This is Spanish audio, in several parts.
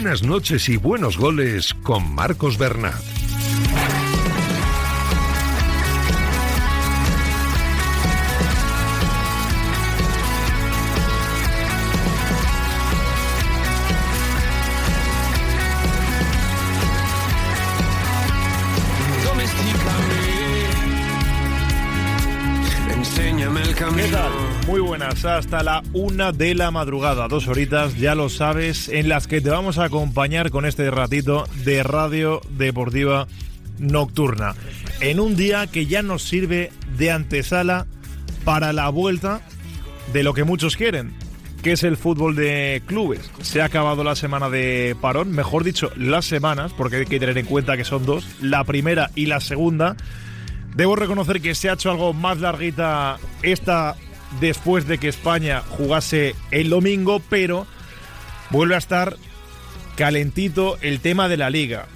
buenas noches y buenos goles con Marcos Bernat. ¿Qué tal? Muy buenas, hasta la 1 de la madrugada, 2 horitas, ya lo sabes, en las que te vamos a acompañar con este ratito de Radio Deportiva Nocturna. En un día que ya nos sirve de antesala para la vuelta de lo que muchos quieren, que es el fútbol de clubes. Se ha acabado la semana de parón, mejor dicho, las semanas, porque hay que tener en cuenta que son dos, la primera y la segunda. Debo reconocer que se ha hecho algo más larguita esta después de que España jugase el domingo, pero vuelve a estar calentito el tema de la Liga.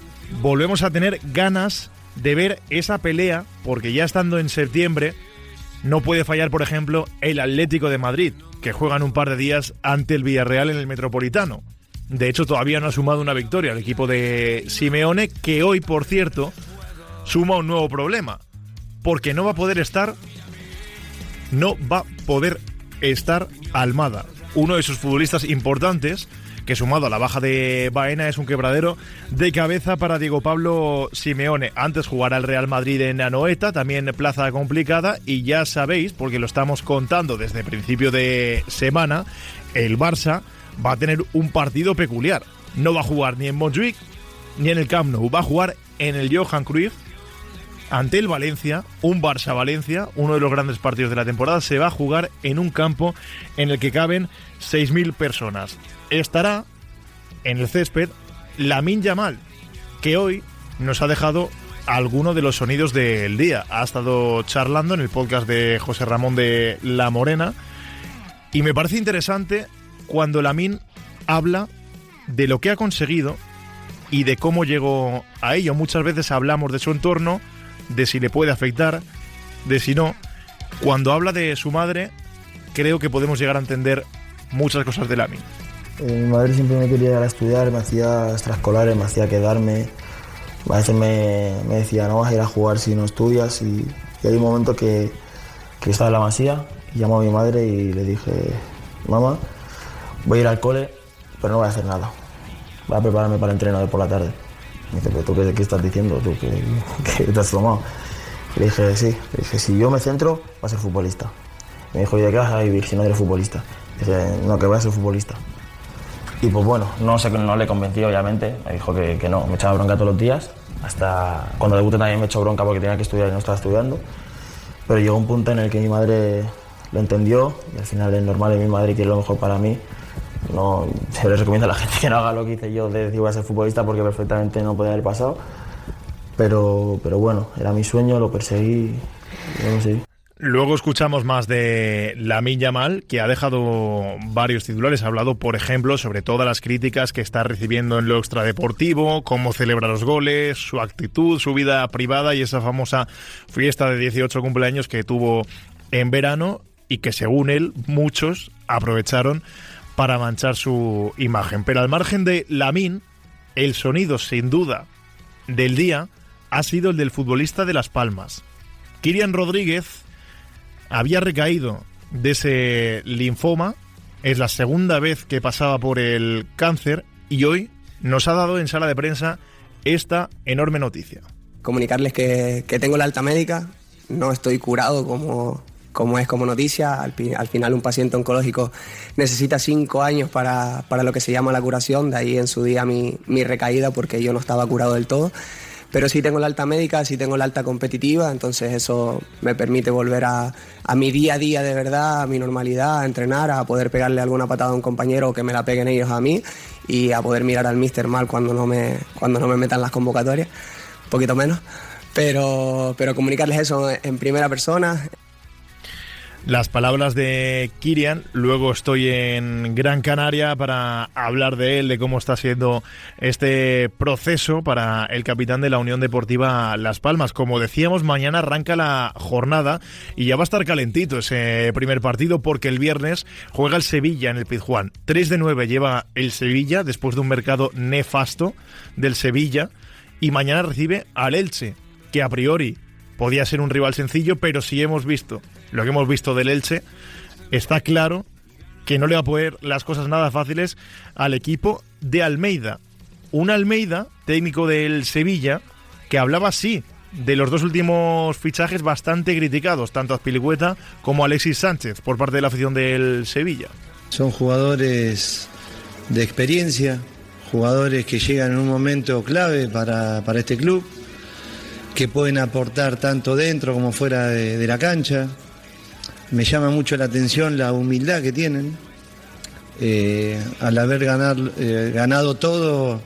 Volvemos a tener ganas de ver esa pelea, porque ya estando en septiembre no puede fallar, por ejemplo, el Atlético de Madrid, que juega en un par de días ante el Villarreal en el Metropolitano. De hecho, todavía no ha sumado una victoria el equipo de Simeone, que hoy, por cierto, suma un nuevo problema. Porque no va a poder estar Almada, uno de sus futbolistas importantes, que sumado a la baja de Baena es un quebradero de cabeza para Diego Pablo Simeone. Antes jugará el Real Madrid en Anoeta, también plaza complicada, y ya sabéis, porque lo estamos contando desde principio de semana, el Barça va a tener un partido peculiar. No va a jugar ni en Montjuic ni en el Camp Nou, va a jugar en el Johan Cruyff ante el Valencia, un Barça-Valencia, uno de los grandes partidos de la temporada. Se va a jugar en un campo en el que caben 6.000 personas. Estará en el césped Lamine Yamal, que hoy nos ha dejado alguno de los sonidos del día. Ha estado charlando en el podcast de José Ramón de La Morena, y me parece interesante cuando Lamine habla de lo que ha conseguido y de cómo llegó a ello. Muchas veces hablamos de su entorno, de si le puede afectar, de si no. Cuando habla de su madre, creo que podemos llegar a entender muchas cosas de Lamine. Mi madre siempre me quería llegar a estudiar, me hacía extraescolares, me hacía quedarme. A veces me decía, no vas a ir a jugar si no estudias. Y hay un momento que estaba en la Masía, y llamó a mi madre y le dije, mamá, voy a ir al cole, pero no voy a hacer nada. Voy a prepararme para el entreno de por la tarde. Me dice, ¿pero tú qué estás diciendo? ¿Tú qué te has tomado? Y le dije, sí. Le dije, si yo me centro, voy a ser futbolista. Me dijo, ¿y de qué vas a vivir si no eres futbolista? Le dije, no, que voy a ser futbolista. Y pues bueno, no le convencí, obviamente. Me dijo que no, me echaba bronca todos los días. Hasta cuando debuté también me echó bronca porque tenía que estudiar y no estaba estudiando. Pero llegó un punto en el que mi madre lo entendió, y al final es normal, y mi madre quiere lo mejor para mí. No, se les recomienda a la gente que no haga lo que hice yo de decir voy a ser futbolista, porque perfectamente no podía haber pasado. Pero bueno, era mi sueño, lo perseguí y lo conseguí. Luego escuchamos más de Lamine Yamal, que ha dejado varios titulares. Ha hablado, por ejemplo, sobre todas las críticas que está recibiendo en lo extradeportivo, cómo celebra los goles, su actitud, su vida privada y esa famosa fiesta de 18 cumpleaños que tuvo en verano, y que según él muchos aprovecharon para manchar su imagen. Pero al margen de Lamine, el sonido sin duda del día ha sido el del futbolista de Las Palmas. Kylian Rodríguez había recaído de ese linfoma, es la segunda vez que pasaba por el cáncer, y hoy nos ha dado en sala de prensa esta enorme noticia. Comunicarles que tengo la alta médica, no estoy curado como es como noticia. Al final un paciente oncológico necesita 5 años para lo que se llama la curación, de ahí en su día mi recaída, porque yo no estaba curado del todo. Pero sí tengo la alta médica, sí tengo la alta competitiva, entonces eso me permite volver a mi día a día de verdad, a mi normalidad, a entrenar, a poder pegarle alguna patada a un compañero o que me la peguen ellos a mí, y a poder mirar al míster mal cuando no me metan las convocatorias, un poquito menos. Pero comunicarles eso en primera persona. Las palabras de Kylian. Luego estoy en Gran Canaria para hablar de él, de cómo está siendo este proceso para el capitán de la Unión Deportiva Las Palmas. Como decíamos, mañana arranca la jornada y ya va a estar calentito ese primer partido, porque el viernes juega el Sevilla en el Pizjuán. 3-9 lleva el Sevilla después de un mercado nefasto del Sevilla, y mañana recibe al Elche, que a priori podía ser un rival sencillo, pero si hemos visto lo que hemos visto del Elche, está claro que no le va a poner las cosas nada fáciles al equipo de Almeida. Un Almeida, técnico del Sevilla, que hablaba así de los dos últimos fichajes bastante criticados, tanto Azpilicueta como Alexis Sánchez, por parte de la afición del Sevilla. Son jugadores de experiencia, jugadores que llegan en un momento clave para este club, que pueden aportar tanto dentro como fuera de la cancha. Me llama mucho la atención la humildad que tienen, al haber ganado todo,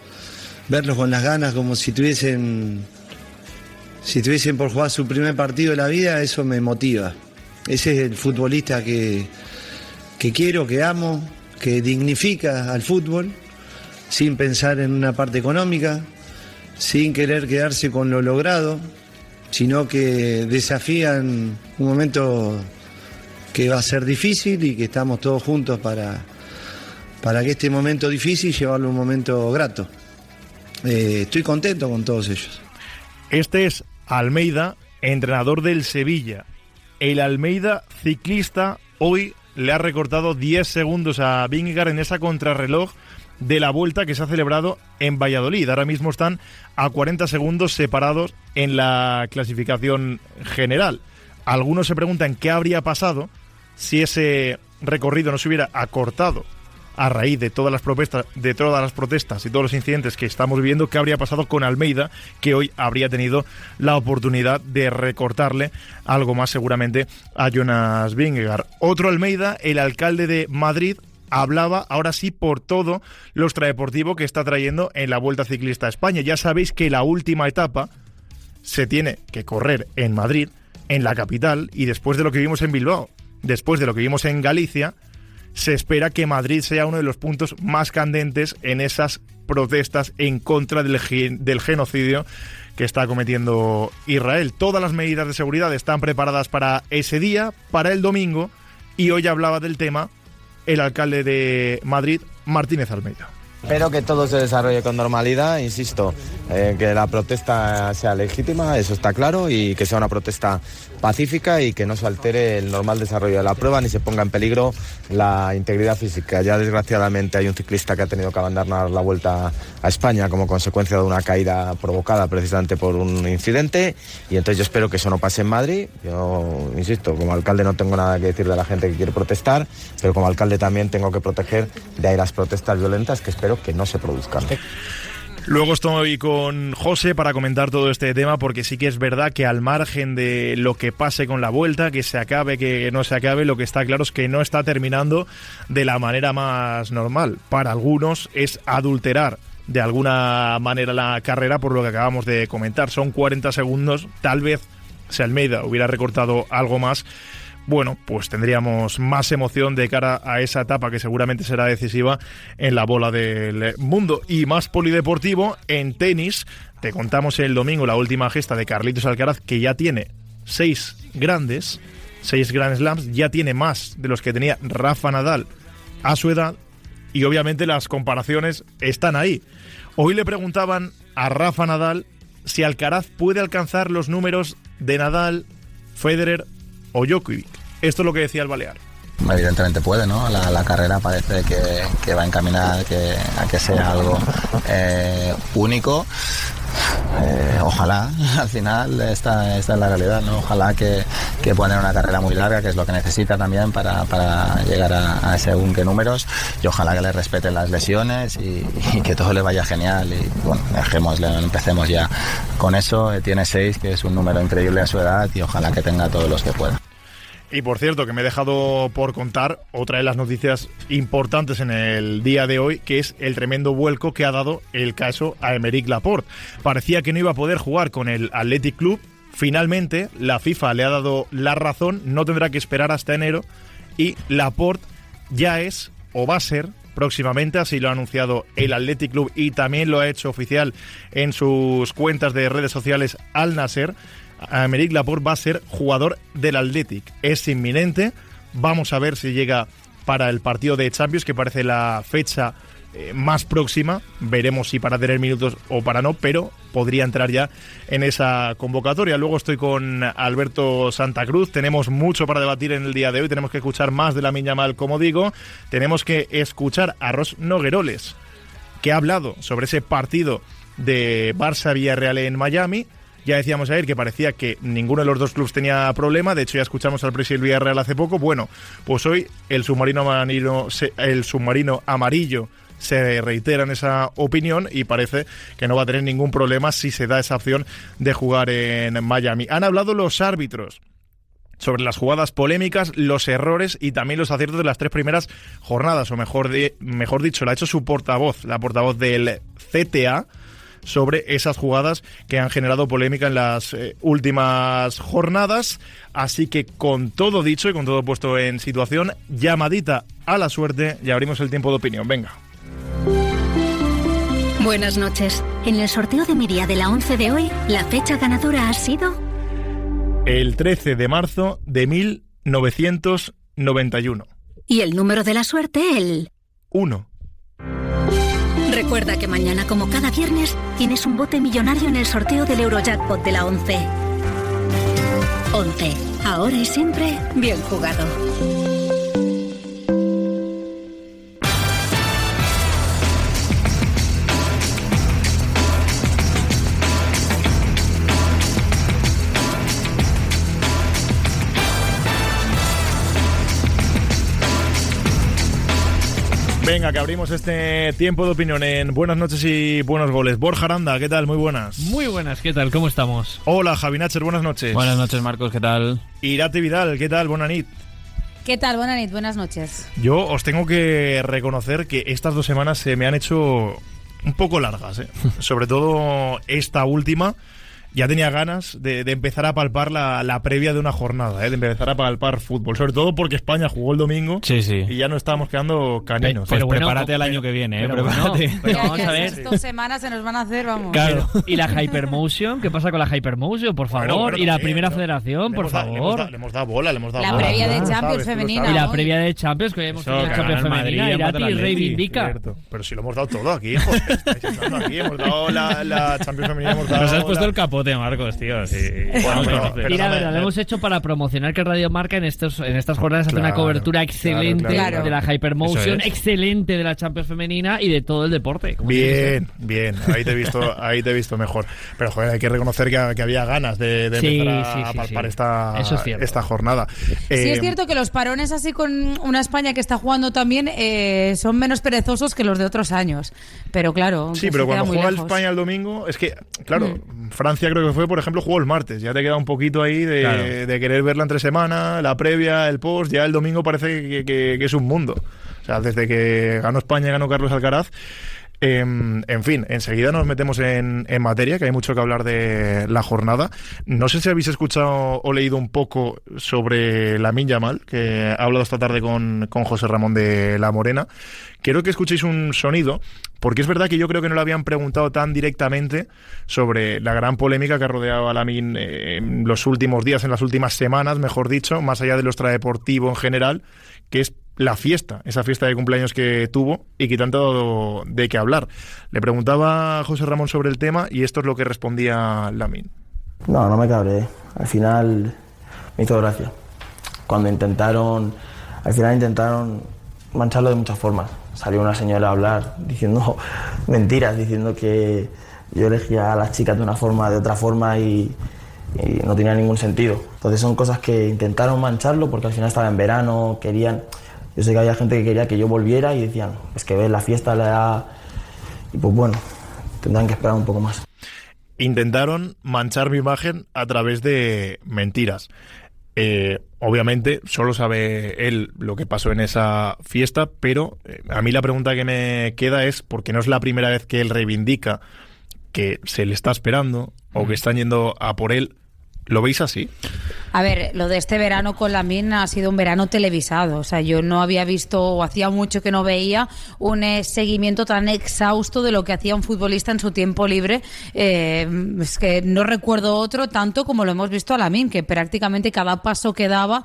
verlos con las ganas como si tuviesen por jugar su primer partido de la vida. Eso me motiva. Ese es el futbolista que quiero, que amo, que dignifica al fútbol, sin pensar en una parte económica, sin querer quedarse con lo logrado, sino que desafían un momento que va a ser difícil y que estamos todos juntos para que este momento difícil llevarlo a un momento grato. Estoy contento con todos ellos. Este es Almeida, entrenador del Sevilla. El Almeida ciclista hoy le ha recortado 10 segundos a Vingegaard en esa contrarreloj de la Vuelta que se ha celebrado en Valladolid. Ahora mismo están a 40 segundos separados en la clasificación general. Algunos se preguntan qué habría pasado si ese recorrido no se hubiera acortado a raíz de todas las protestas y todos los incidentes que estamos viviendo. ¿Qué habría pasado con Almeida, que hoy habría tenido la oportunidad de recortarle algo más seguramente a Jonas Vingegaard? Otro Almeida, el alcalde de Madrid, hablaba ahora sí por todo lo extradeportivo que está trayendo en la Vuelta Ciclista a España. Ya sabéis que la última etapa se tiene que correr en Madrid, en la capital, y después de lo que vimos en Bilbao, después de lo que vimos en Galicia, se espera que Madrid sea uno de los puntos más candentes en esas protestas en contra del genocidio que está cometiendo Israel. Todas las medidas de seguridad están preparadas para ese día, para el domingo, y hoy hablaba del tema el alcalde de Madrid, Martínez Almeida. Espero que todo se desarrolle con normalidad, insisto, que la protesta sea legítima, eso está claro, y que sea una protesta pacífica y que no se altere el normal desarrollo de la prueba ni se ponga en peligro la integridad física. Ya desgraciadamente hay un ciclista que ha tenido que abandonar la Vuelta a España como consecuencia de una caída provocada precisamente por un incidente, y entonces yo espero que eso no pase en Madrid. Yo, insisto, como alcalde no tengo nada que decir de la gente que quiere protestar, pero como alcalde también tengo que proteger de ahí las protestas violentas que espero que no se produzcan. Luego estoy con José para comentar todo este tema, porque sí que es verdad que al margen de lo que pase con la Vuelta, que se acabe, que no se acabe, lo que está claro es que no está terminando de la manera más normal. Para algunos es adulterar de alguna manera la carrera, por lo que acabamos de comentar. Son 40 segundos, tal vez si Almeida hubiera recortado algo más, bueno, pues tendríamos más emoción de cara a esa etapa que seguramente será decisiva en la bola del mundo. Y más polideportivo en tenis. Te contamos el domingo la última gesta de Carlitos Alcaraz, que ya tiene 6 Grand Slams, ya tiene más de los que tenía Rafa Nadal a su edad, y obviamente las comparaciones están ahí. Hoy le preguntaban a Rafa Nadal si Alcaraz puede alcanzar los números de Nadal, Federer o Djokovic. Esto es lo que decía el balear. Evidentemente puede, ¿no? La carrera parece que va encaminada a que sea algo único. Ojalá, al final, esta es la realidad, ¿no? Ojalá que pueda tener una carrera muy larga, que es lo que necesita también para llegar a según qué números, y ojalá que le respeten las lesiones y que todo le vaya genial. Y bueno, empecemos ya con eso. Tiene 6, que es un número increíble a su edad, y ojalá que tenga todos los que pueda. Y por cierto, que me he dejado por contar otra de las noticias importantes en el día de hoy, que es el tremendo vuelco que ha dado el caso a Aymeric Laporte. Parecía que no iba a poder jugar con el Athletic Club Finalmente, la FIFA le ha dado la razón, no tendrá que esperar hasta enero y Laporte ya es o va a ser próximamente, así lo ha anunciado el Athletic Club y también lo ha hecho oficial en sus cuentas de redes sociales Al Nassr. Aymeric Laporte va a ser jugador del Athletic. Es inminente. Vamos a ver si llega para el partido de Champions, que parece la fecha más próxima. Veremos si para tener minutos o para no, pero podría entrar ya en esa convocatoria. Luego estoy con Alberto Santa Cruz. Tenemos mucho para debatir en el día de hoy. Tenemos que escuchar más de Lamine Yamal, como digo. Tenemos que escuchar a Ros Nogueroles, que ha hablado sobre ese partido de Barça-Villarreal en Miami. Ya decíamos ayer que parecía que ninguno de los dos clubes tenía problema. De hecho, ya escuchamos al presidente del Villarreal hace poco. Bueno, pues hoy el submarino amarillo se reitera en esa opinión y parece que no va a tener ningún problema si se da esa opción de jugar en Miami. Han hablado los árbitros sobre las jugadas polémicas, los errores y también los aciertos de las 3 primeras jornadas, o mejor dicho, lo ha hecho su portavoz, la portavoz del CTA, sobre esas jugadas que han generado polémica en las últimas jornadas. Así que con todo dicho y con todo puesto en situación, llamadita a la suerte y abrimos el tiempo de opinión. Venga. Buenas noches. En el sorteo de mi día de la 11 de hoy, la fecha ganadora ha sido... el 13 de marzo de 1991. Y el número de la suerte, el... 1. Recuerda que mañana, como cada viernes, tienes un bote millonario en el sorteo del Eurojackpot de la 11. 11. Ahora y siempre, bien jugado. Venga, que abrimos este tiempo de opinión en Buenas noches y buenos goles. Borja Aranda, ¿qué tal? Muy buenas. Muy buenas, ¿qué tal? ¿Cómo estamos? Hola, Javi Natcher, buenas noches. Buenas noches, Marcos, ¿qué tal? Irati Vidal, ¿qué tal? Buenas nit. ¿Qué tal? Buenas nit, buenas noches. Yo os tengo que reconocer que estas 2 semanas se me han hecho un poco largas, ¿eh? Sobre todo esta última. Ya tenía ganas de empezar a palpar la previa de una jornada, de empezar a palpar fútbol, sobre todo porque España jugó el domingo. Sí. Y ya no estábamos quedando caninos. Pues bueno, prepárate al año que viene, prepárate. Pero vamos a ver. 2 semanas se nos van a hacer, vamos. Claro. ¿Y la Hypermotion? ¿Qué pasa con la Hypermotion, por favor? Bueno, y la primera federación, por favor. Le hemos dado bola, La previa de Champions femenina. Y la previa de Champions, que hemos tenido Champions femenina, Irati reivindica. Pero si lo hemos dado todo aquí, joder. Hemos dado la Champions femenina, hemos dado... Nos has puesto el capote, Marcos, tío. Sí. Bueno, y la verdad, lo hemos hecho para promocionar que Radio Marca en estas jornadas hace una cobertura excelente de la Hypermotion, excelente de la Champions femenina y de todo el deporte. Bien. Ahí te he visto mejor. Pero joder, hay que reconocer que había ganas de empezar a palpar esta jornada. Sí, es cierto que los parones así con una España que está jugando también son menos perezosos que los de otros años. Pero claro, sí, pero cuando juega España el domingo, es que, claro, Francia creo que fue, por ejemplo, jugó el martes. Ya te queda un poquito ahí de querer verla entre semana, la previa, el post. Ya el domingo parece que es un mundo. O sea, desde que ganó España y ganó Carlos Alcaraz. En fin, enseguida nos metemos en materia, que hay mucho que hablar de la jornada. No sé si habéis escuchado o leído un poco sobre Lamine Yamal, que ha hablado esta tarde con José Ramón de la Morena. Quiero que escuchéis un sonido, porque es verdad que yo creo que no le habían preguntado tan directamente sobre la gran polémica que ha rodeado a Lamine en los últimos días, en las últimas semanas, mejor dicho, más allá del extradeportivo en general, que es la fiesta, esa fiesta de cumpleaños que tuvo y que tanto ha dado de qué hablar. Le preguntaba a José Ramón sobre el tema y esto es lo que respondía Lamine. No me cabré. Al final me hizo gracia. Cuando intentaron mancharlo de muchas formas. Salió una señora a hablar diciendo mentiras, diciendo que yo elegía a las chicas de una forma, de otra forma y no tenía ningún sentido. Entonces son cosas que intentaron mancharlo porque al final estaba en verano, querían... Yo sé que había gente que quería que yo volviera y decían, es que ves la fiesta, y pues bueno, tendrán que esperar un poco más. Intentaron manchar mi imagen a través de mentiras. Obviamente solo sabe él lo que pasó en esa fiesta, pero a mí la pregunta que me queda es, porque no es la primera vez que él reivindica que se le está esperando o que están yendo a por él, ¿Lo veis así? A ver, lo de este verano con Lamine ha sido un verano televisado. O sea, yo no había visto, o hacía mucho que no veía, un seguimiento tan exhausto de lo que hacía un futbolista en su tiempo libre. Es que no recuerdo otro tanto como lo hemos visto a Lamine, que prácticamente cada paso que daba,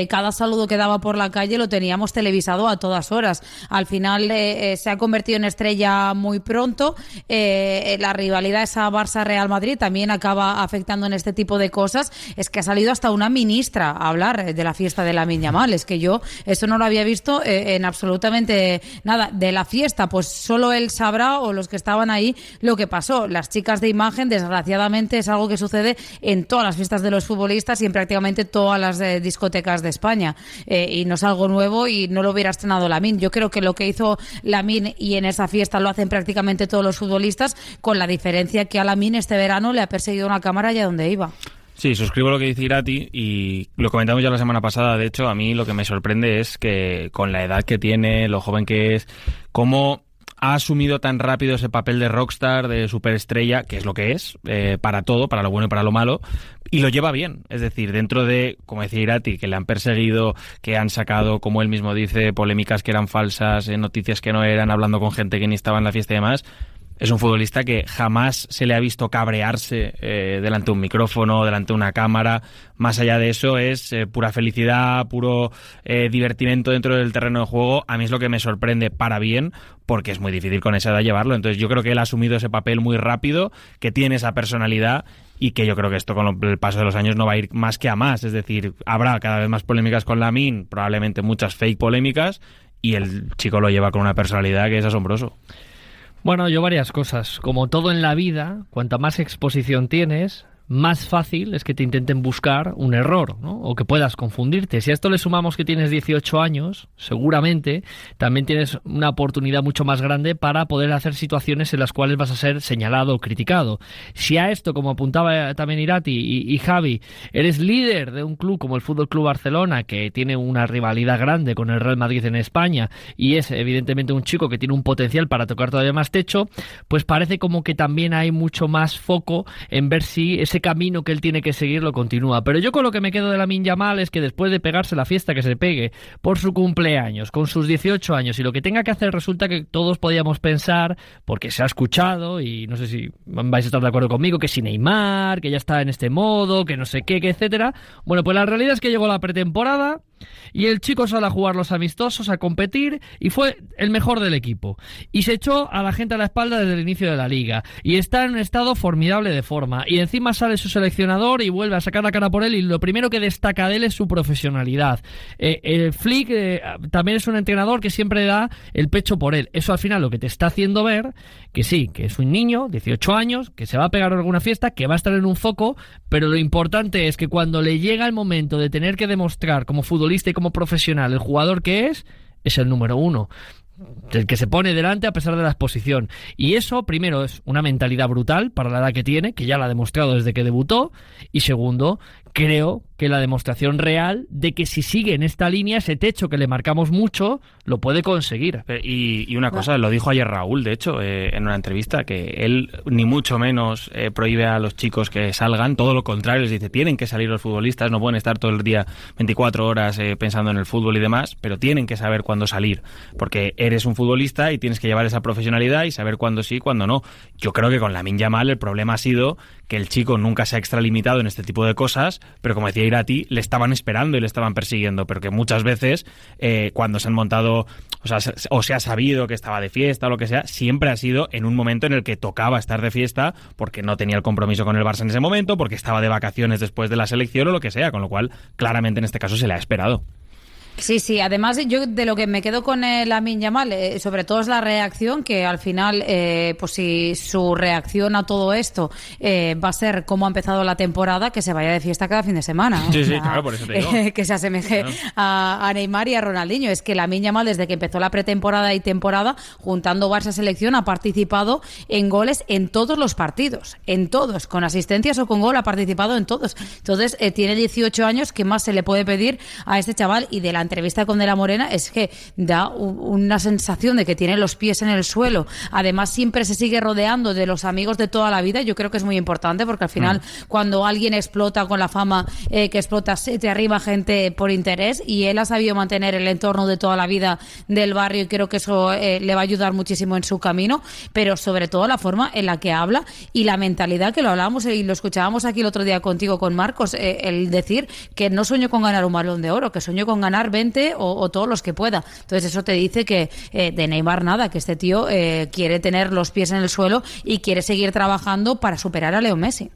cada saludo que daba por la calle lo teníamos televisado a todas horas. Al final se ha convertido en estrella muy pronto. La rivalidad esa Barça-Real Madrid también acaba afectando en este tipo de cosas. Es que ha salido hasta una ministra a hablar de la fiesta de Lamine Yamal. Es que yo eso no lo había visto en absolutamente nada. De la fiesta, pues solo él sabrá, o los que estaban ahí, lo que pasó. Las chicas de imagen, desgraciadamente, es algo que sucede en todas las fiestas de los futbolistas y en prácticamente todas las discotecas de España. Y no es algo nuevo y no lo hubiera estrenado Lamine. Yo creo que lo que hizo Lamine y en esa fiesta lo hacen prácticamente todos los futbolistas, con la diferencia que a Lamine este verano le ha perseguido una cámara allá donde iba. Sí, suscribo lo que dice Irati y lo comentamos ya la semana pasada. De hecho, a mí lo que me sorprende es que con la edad que tiene, lo joven que es, cómo ha asumido tan rápido ese papel de rockstar, de superestrella, que es lo que es, para todo, para lo bueno y para lo malo, y lo lleva bien. Es decir, dentro de, como decía Irati, que le han perseguido, que han sacado, como él mismo dice, polémicas que eran falsas, noticias que no eran, hablando con gente que ni estaba en la fiesta y demás. Es un futbolista que jamás se le ha visto cabrearse delante de un micrófono, delante de una cámara. Más allá de eso es pura felicidad, puro divertimento dentro del terreno de juego. A mí es lo que me sorprende para bien, porque es muy difícil con esa edad llevarlo. Entonces yo creo que él ha asumido ese papel muy rápido, que tiene esa personalidad y que yo creo que esto con el paso de los años no va a ir más que a más. Es decir, habrá cada vez más polémicas con Lamine, probablemente muchas fake polémicas, y el chico lo lleva con una personalidad que es asombroso. Bueno, yo varias cosas. Como todo en la vida, cuanta más exposición tienes, más fácil es que te intenten buscar un error, ¿no? O que puedas confundirte. Si a esto le sumamos que tienes 18 años, seguramente también tienes una oportunidad mucho más grande para poder hacer situaciones en las cuales vas a ser señalado o criticado. Si a esto, como apuntaba también Irati y Javi, eres líder de un club como el Fútbol Club Barcelona, que tiene una rivalidad grande con el Real Madrid en España, y es evidentemente un chico que tiene un potencial para tocar todavía más techo, pues parece como que también hay mucho más foco en ver si ese camino que él tiene que seguir lo continúa. Pero yo con lo que me quedo de Lamine Yamal es que después de pegarse la fiesta que se pegue por su cumpleaños, con sus 18 años, y lo que tenga que hacer, resulta que todos podíamos pensar, porque se ha escuchado, y no sé si vais a estar de acuerdo conmigo, que si Neymar, que ya está en este modo, que no sé qué, que etcétera. Bueno, pues la realidad es que llegó la pretemporada y el chico salió a jugar los amistosos, a competir, y fue el mejor del equipo. Y se echó a la gente a la espalda desde el inicio de la liga. Y está en un estado formidable de forma. Y encima sale su seleccionador y vuelve a sacar la cara por él, y lo primero que destaca de él es su profesionalidad. El Flick también es un entrenador que siempre da el pecho por él. Eso al final lo que te está haciendo ver que sí, que es un niño, 18 años, que se va a pegar a alguna fiesta, que va a estar en un foco, pero lo importante es que cuando le llega el momento de tener que demostrar como futbolista y como profesional el jugador que es el número uno, el que se pone delante a pesar de la exposición. Y eso, primero, es una mentalidad brutal para la edad que tiene, que ya la ha demostrado desde que debutó, y segundo, creo que la demostración real de que si sigue en esta línea, ese techo que le marcamos mucho, lo puede conseguir. Y una cosa, lo dijo ayer Raúl, de hecho, en una entrevista, que él ni mucho menos prohíbe a los chicos que salgan, todo lo contrario, les dice, tienen que salir los futbolistas, no pueden estar todo el día 24 horas pensando en el fútbol y demás, pero tienen que saber cuándo salir, porque eres un futbolista y tienes que llevar esa profesionalidad y saber cuándo sí, cuándo no. Yo creo que con Lamine Yamal el problema ha sido que el chico nunca se ha extralimitado en este tipo de cosas, pero como decía Irati, le estaban esperando y le estaban persiguiendo, pero que muchas veces cuando se han montado, o se ha sabido que estaba de fiesta o lo que sea, siempre ha sido en un momento en el que tocaba estar de fiesta porque no tenía el compromiso con el Barça en ese momento, porque estaba de vacaciones después de la selección o lo que sea, con lo cual claramente en este caso se le ha esperado. Sí, sí, además yo de lo que me quedo con Lamine Yamal, sobre todo es la reacción, que al final, pues si su reacción a todo esto va a ser cómo ha empezado la temporada, que se vaya de fiesta cada fin de semana. Sí, sí, claro, por eso te digo. Que se asemeje a Neymar y a Ronaldinho. Es que Lamine Yamal, desde que empezó la pretemporada y temporada, juntando Barça selección, ha participado en goles en todos los partidos, en todos, con asistencias o con gol, ha participado en todos. Entonces, tiene 18 años, ¿qué más se le puede pedir a este chaval? Y delante entrevista con De la Morena es que da una sensación de que tiene los pies en el suelo. Además, siempre se sigue rodeando de los amigos de toda la vida. Yo creo que es muy importante porque al final cuando alguien explota con la fama que explota, se te arriba gente por interés, y él ha sabido mantener el entorno de toda la vida del barrio, y creo que eso le va a ayudar muchísimo en su camino, pero sobre todo la forma en la que habla y la mentalidad, que lo hablábamos y lo escuchábamos aquí el otro día contigo, con Marcos, el decir que no sueño con ganar un Balón de Oro, que sueño con ganar 20 o todos los que pueda. Entonces eso te dice que de Neymar nada, que este tío quiere tener los pies en el suelo y quiere seguir trabajando para superar a Leo Messi.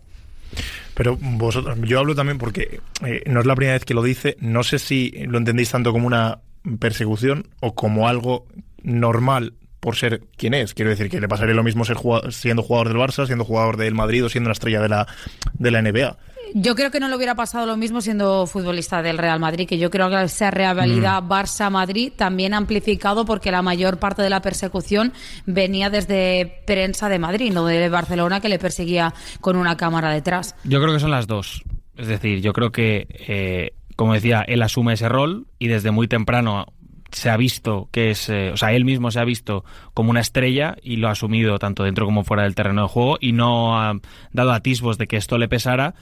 Pero vosotros, yo hablo también porque no es la primera vez que lo dice, no sé si lo entendéis tanto como una persecución o como algo normal por ser quien es. Quiero decir que le pasaría lo mismo siendo jugador del Barça, siendo jugador del Madrid o siendo una estrella de la NBA. Yo creo que no le hubiera pasado lo mismo siendo futbolista del Real Madrid, que yo creo que esa rivalidad Barça-Madrid también ha amplificado porque la mayor parte de la persecución venía desde prensa de Madrid, no de Barcelona, que le perseguía con una cámara detrás. Yo creo que son las dos. Es decir, yo creo que, como decía, él asume ese rol y desde muy temprano se ha visto que es, él mismo se ha visto como una estrella y lo ha asumido tanto dentro como fuera del terreno de juego y no ha dado atisbos de que esto le pesara.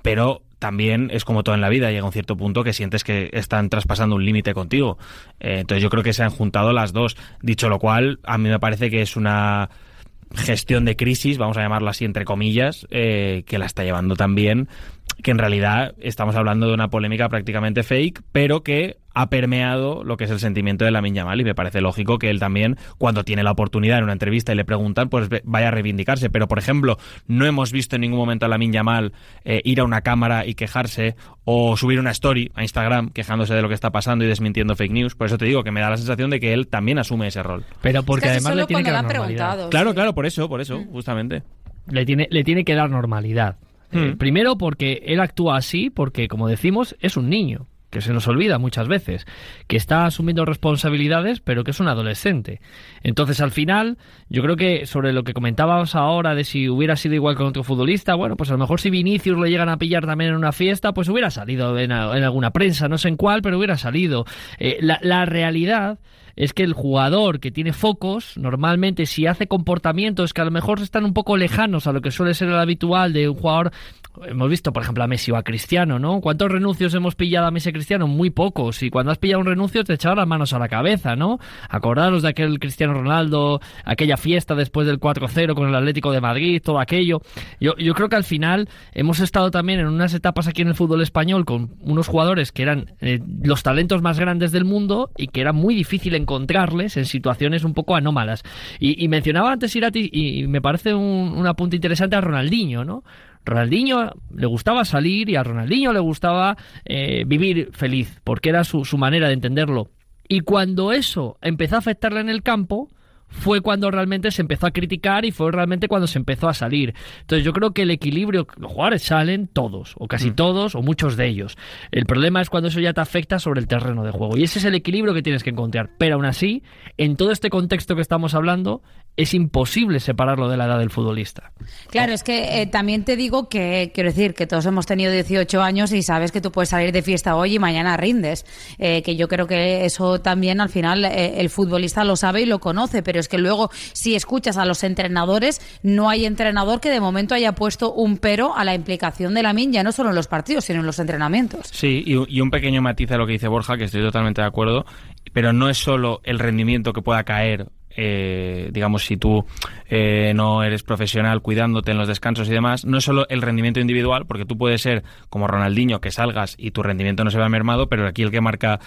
Pero también es como todo en la vida, llega un cierto punto que sientes que están traspasando un límite contigo. Entonces yo creo que se han juntado las dos. Dicho lo cual, a mí me parece que es una gestión de crisis, vamos a llamarlo así entre comillas, que la está llevando tan bien, que en realidad estamos hablando de una polémica prácticamente fake, pero que ha permeado lo que es el sentimiento de Lamine Yamal, y me parece lógico que él también, cuando tiene la oportunidad en una entrevista y le preguntan, pues vaya a reivindicarse. Pero, por ejemplo, no hemos visto en ningún momento a Lamine Yamal ir a una cámara y quejarse o subir una story a Instagram quejándose de lo que está pasando y desmintiendo fake news. Por eso te digo que me da la sensación de que él también asume ese rol. Pero porque es que además le tiene que dar normalidad. Claro, por eso, justamente. Le tiene que dar normalidad. Primero porque él actúa así porque, como decimos, es un niño, que se nos olvida muchas veces, que está asumiendo responsabilidades, pero que es un adolescente. Entonces, al final, yo creo que sobre lo que comentábamos ahora de si hubiera sido igual con otro futbolista, bueno, pues a lo mejor si Vinicius lo llegan a pillar también en una fiesta, pues hubiera salido en alguna prensa, no sé en cuál, pero hubiera salido. La realidad es que el jugador que tiene focos, normalmente si hace comportamientos que a lo mejor están un poco lejanos a lo que suele ser el habitual de un jugador. Hemos visto, por ejemplo, a Messi o a Cristiano, ¿no? ¿Cuántos renuncios hemos pillado a Messi y Cristiano? Muy pocos. Y cuando has pillado un renuncio te echabas las manos a la cabeza, ¿no? Acordaros de aquel Cristiano Ronaldo, aquella fiesta después del 4-0 con el Atlético de Madrid, todo aquello. Yo creo que al final hemos estado también en unas etapas aquí en el fútbol español con unos jugadores que eran los talentos más grandes del mundo y que era muy difícil encontrarles en situaciones un poco anómalas. Y mencionaba antes Irati, y me parece un apunte interesante, a Ronaldinho, ¿no? Ronaldinho le gustaba salir y a Ronaldinho le gustaba vivir feliz, porque era su manera de entenderlo. Y cuando eso empezó a afectarle en el campo, fue cuando realmente se empezó a criticar y fue realmente cuando se empezó a salir. Entonces yo creo que el equilibrio, los jugadores salen todos, o casi todos, o muchos de ellos. El problema es cuando eso ya te afecta sobre el terreno de juego. Y ese es el equilibrio que tienes que encontrar. Pero aún así, en todo este contexto que estamos hablando, es imposible separarlo de la edad del futbolista. Claro, es que también te digo que, quiero decir, que todos hemos tenido 18 años y sabes que tú puedes salir de fiesta hoy y mañana rindes. Que yo creo que eso también al final el futbolista lo sabe y lo conoce, pero es que luego si escuchas a los entrenadores, no hay entrenador que de momento haya puesto un pero a la implicación de Lamine, ya no solo en los partidos, sino en los entrenamientos. Sí, y un pequeño matiz a lo que dice Borja, que estoy totalmente de acuerdo, pero no es solo el rendimiento que pueda caer, digamos, si tú no eres profesional cuidándote en los descansos y demás, no es solo el rendimiento individual, porque tú puedes ser como Ronaldinho, que salgas y tu rendimiento no se vea mermado, pero aquí el que marca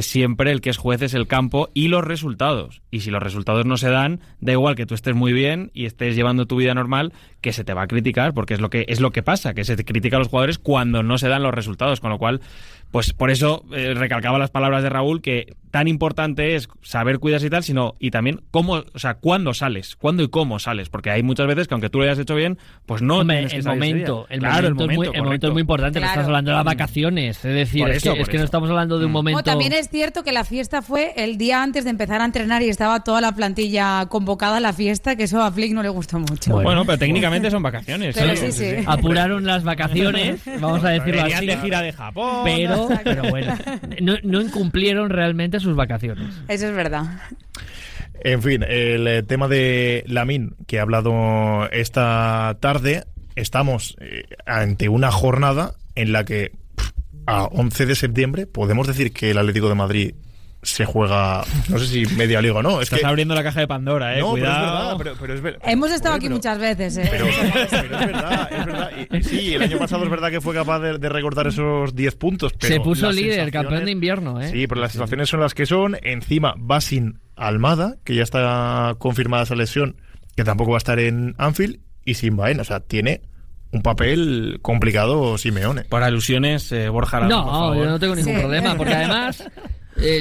siempre, el que es juez, es el campo y los resultados. Y si los resultados no se dan, da igual que tú estés muy bien y estés llevando tu vida normal, que se te va a criticar, porque es lo que pasa, que se te critica a los jugadores cuando no se dan los resultados, con lo cual, pues por eso recalcaba las palabras de Raúl, que tan importante es saber cuidarse y tal, y también cómo, o sea, cuándo sales, cuándo y cómo sales, porque hay muchas veces que aunque tú lo hayas hecho bien, pues no tienes que salir ese día. El momento es muy importante. Claro. Estás hablando de las vacaciones, es decir, es que no estamos hablando de un momento. También es cierto que la fiesta fue el día antes de empezar a entrenar y estaba toda la plantilla convocada a la fiesta, que eso a Flick no le gustó mucho. Bueno, pero técnicamente técnicamente son vacaciones. Pero sí. Apuraron las vacaciones, vamos a decirlo Venían así. de gira de Japón. Pero bueno, no incumplieron realmente sus vacaciones. Eso es verdad. En fin, el tema de Lamine, que ha hablado esta tarde, estamos ante una jornada en la que a 11 de septiembre podemos decir que el Atlético de Madrid se juega, no sé si media liga o no. Estás abriendo la caja de Pandora, no, cuidado. Pero es verdad. Hemos estado aquí muchas veces. Pero es verdad. Y sí, el año pasado es verdad que fue capaz de recortar esos 10 puntos. Pero se puso líder, campeón de invierno. Sí, pero las situaciones son las que son. Encima va sin Almada, que ya está confirmada esa lesión, que tampoco va a estar en Anfield, y sin Baena. O sea, tiene un papel complicado Simeone. Por alusiones, Borja Ramos, por favor. Yo no tengo ningún problema, porque además,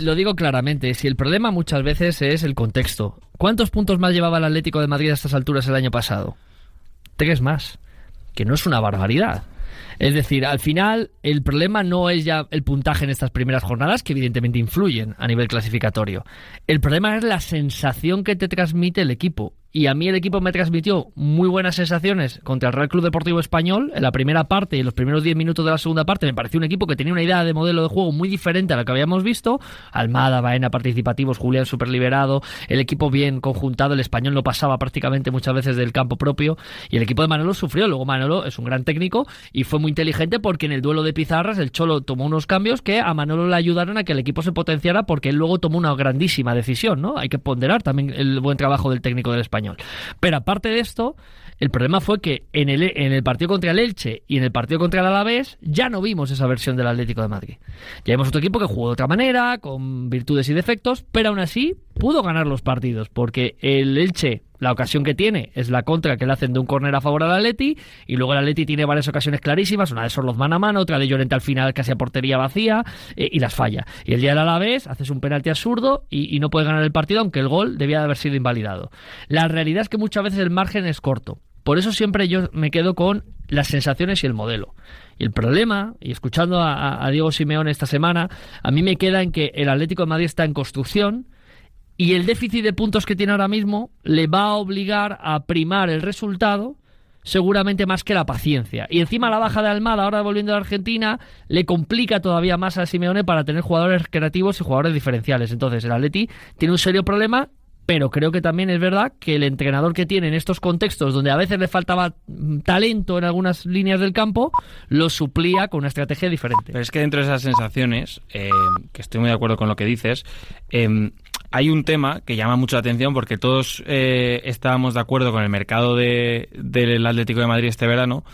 lo digo claramente, si el problema muchas veces es el contexto. ¿Cuántos puntos más llevaba el Atlético de Madrid a estas alturas el año pasado? 3 más, que no es una barbaridad. Es decir, al final el problema no es ya el puntaje en estas primeras jornadas, que evidentemente influyen a nivel clasificatorio. El problema es la sensación que te transmite el equipo. Y a mí el equipo me transmitió muy buenas sensaciones contra el Real Club Deportivo Español en la primera parte y en los primeros 10 minutos de la segunda parte. Me pareció un equipo que tenía una idea de modelo de juego muy diferente a la que habíamos visto. Almada, Baena participativos, Julián súper liberado, el equipo bien conjuntado, el Español no pasaba prácticamente muchas veces del campo propio y el equipo de Manolo sufrió. Luego Manolo es un gran técnico y fue muy inteligente porque en el duelo de pizarras el Cholo tomó unos cambios que a Manolo le ayudaron a que el equipo se potenciara, porque él luego tomó una grandísima decisión, ¿no? Hay que ponderar también el buen trabajo del técnico del Español. Pero aparte de esto, el problema fue que en el partido contra el Elche y en el partido contra el Alavés ya no vimos esa versión del Atlético de Madrid. Ya vimos otro equipo que jugó de otra manera, con virtudes y defectos, pero aún así pudo ganar los partidos, porque el Elche, la ocasión que tiene es la contra que le hacen de un córner a favor al Atleti, y luego el Atleti tiene varias ocasiones clarísimas, una de Sorloz mano a mano, otra de Llorente al final casi a portería vacía, y las falla. Y el día del Alavés haces un penalti absurdo y no puedes ganar el partido, aunque el gol debía de haber sido invalidado. La realidad es que muchas veces el margen es corto. Por eso siempre yo me quedo con las sensaciones y el modelo. Y el problema, y escuchando a Diego Simeone esta semana, a mí me queda en que el Atlético de Madrid está en construcción y el déficit de puntos que tiene ahora mismo le va a obligar a primar el resultado seguramente más que la paciencia. Y encima la baja de Almada, ahora volviendo a Argentina, le complica todavía más a Simeone para tener jugadores creativos y jugadores diferenciales. Entonces el Atleti tiene un serio problema, pero creo que también es verdad que el entrenador que tiene en estos contextos donde a veces le faltaba talento en algunas líneas del campo, lo suplía con una estrategia diferente. Pero es que dentro de esas sensaciones, que estoy muy de acuerdo con lo que dices, hay un tema que llama mucho la atención, porque todos estábamos de acuerdo con el mercado del Atlético de Madrid este verano,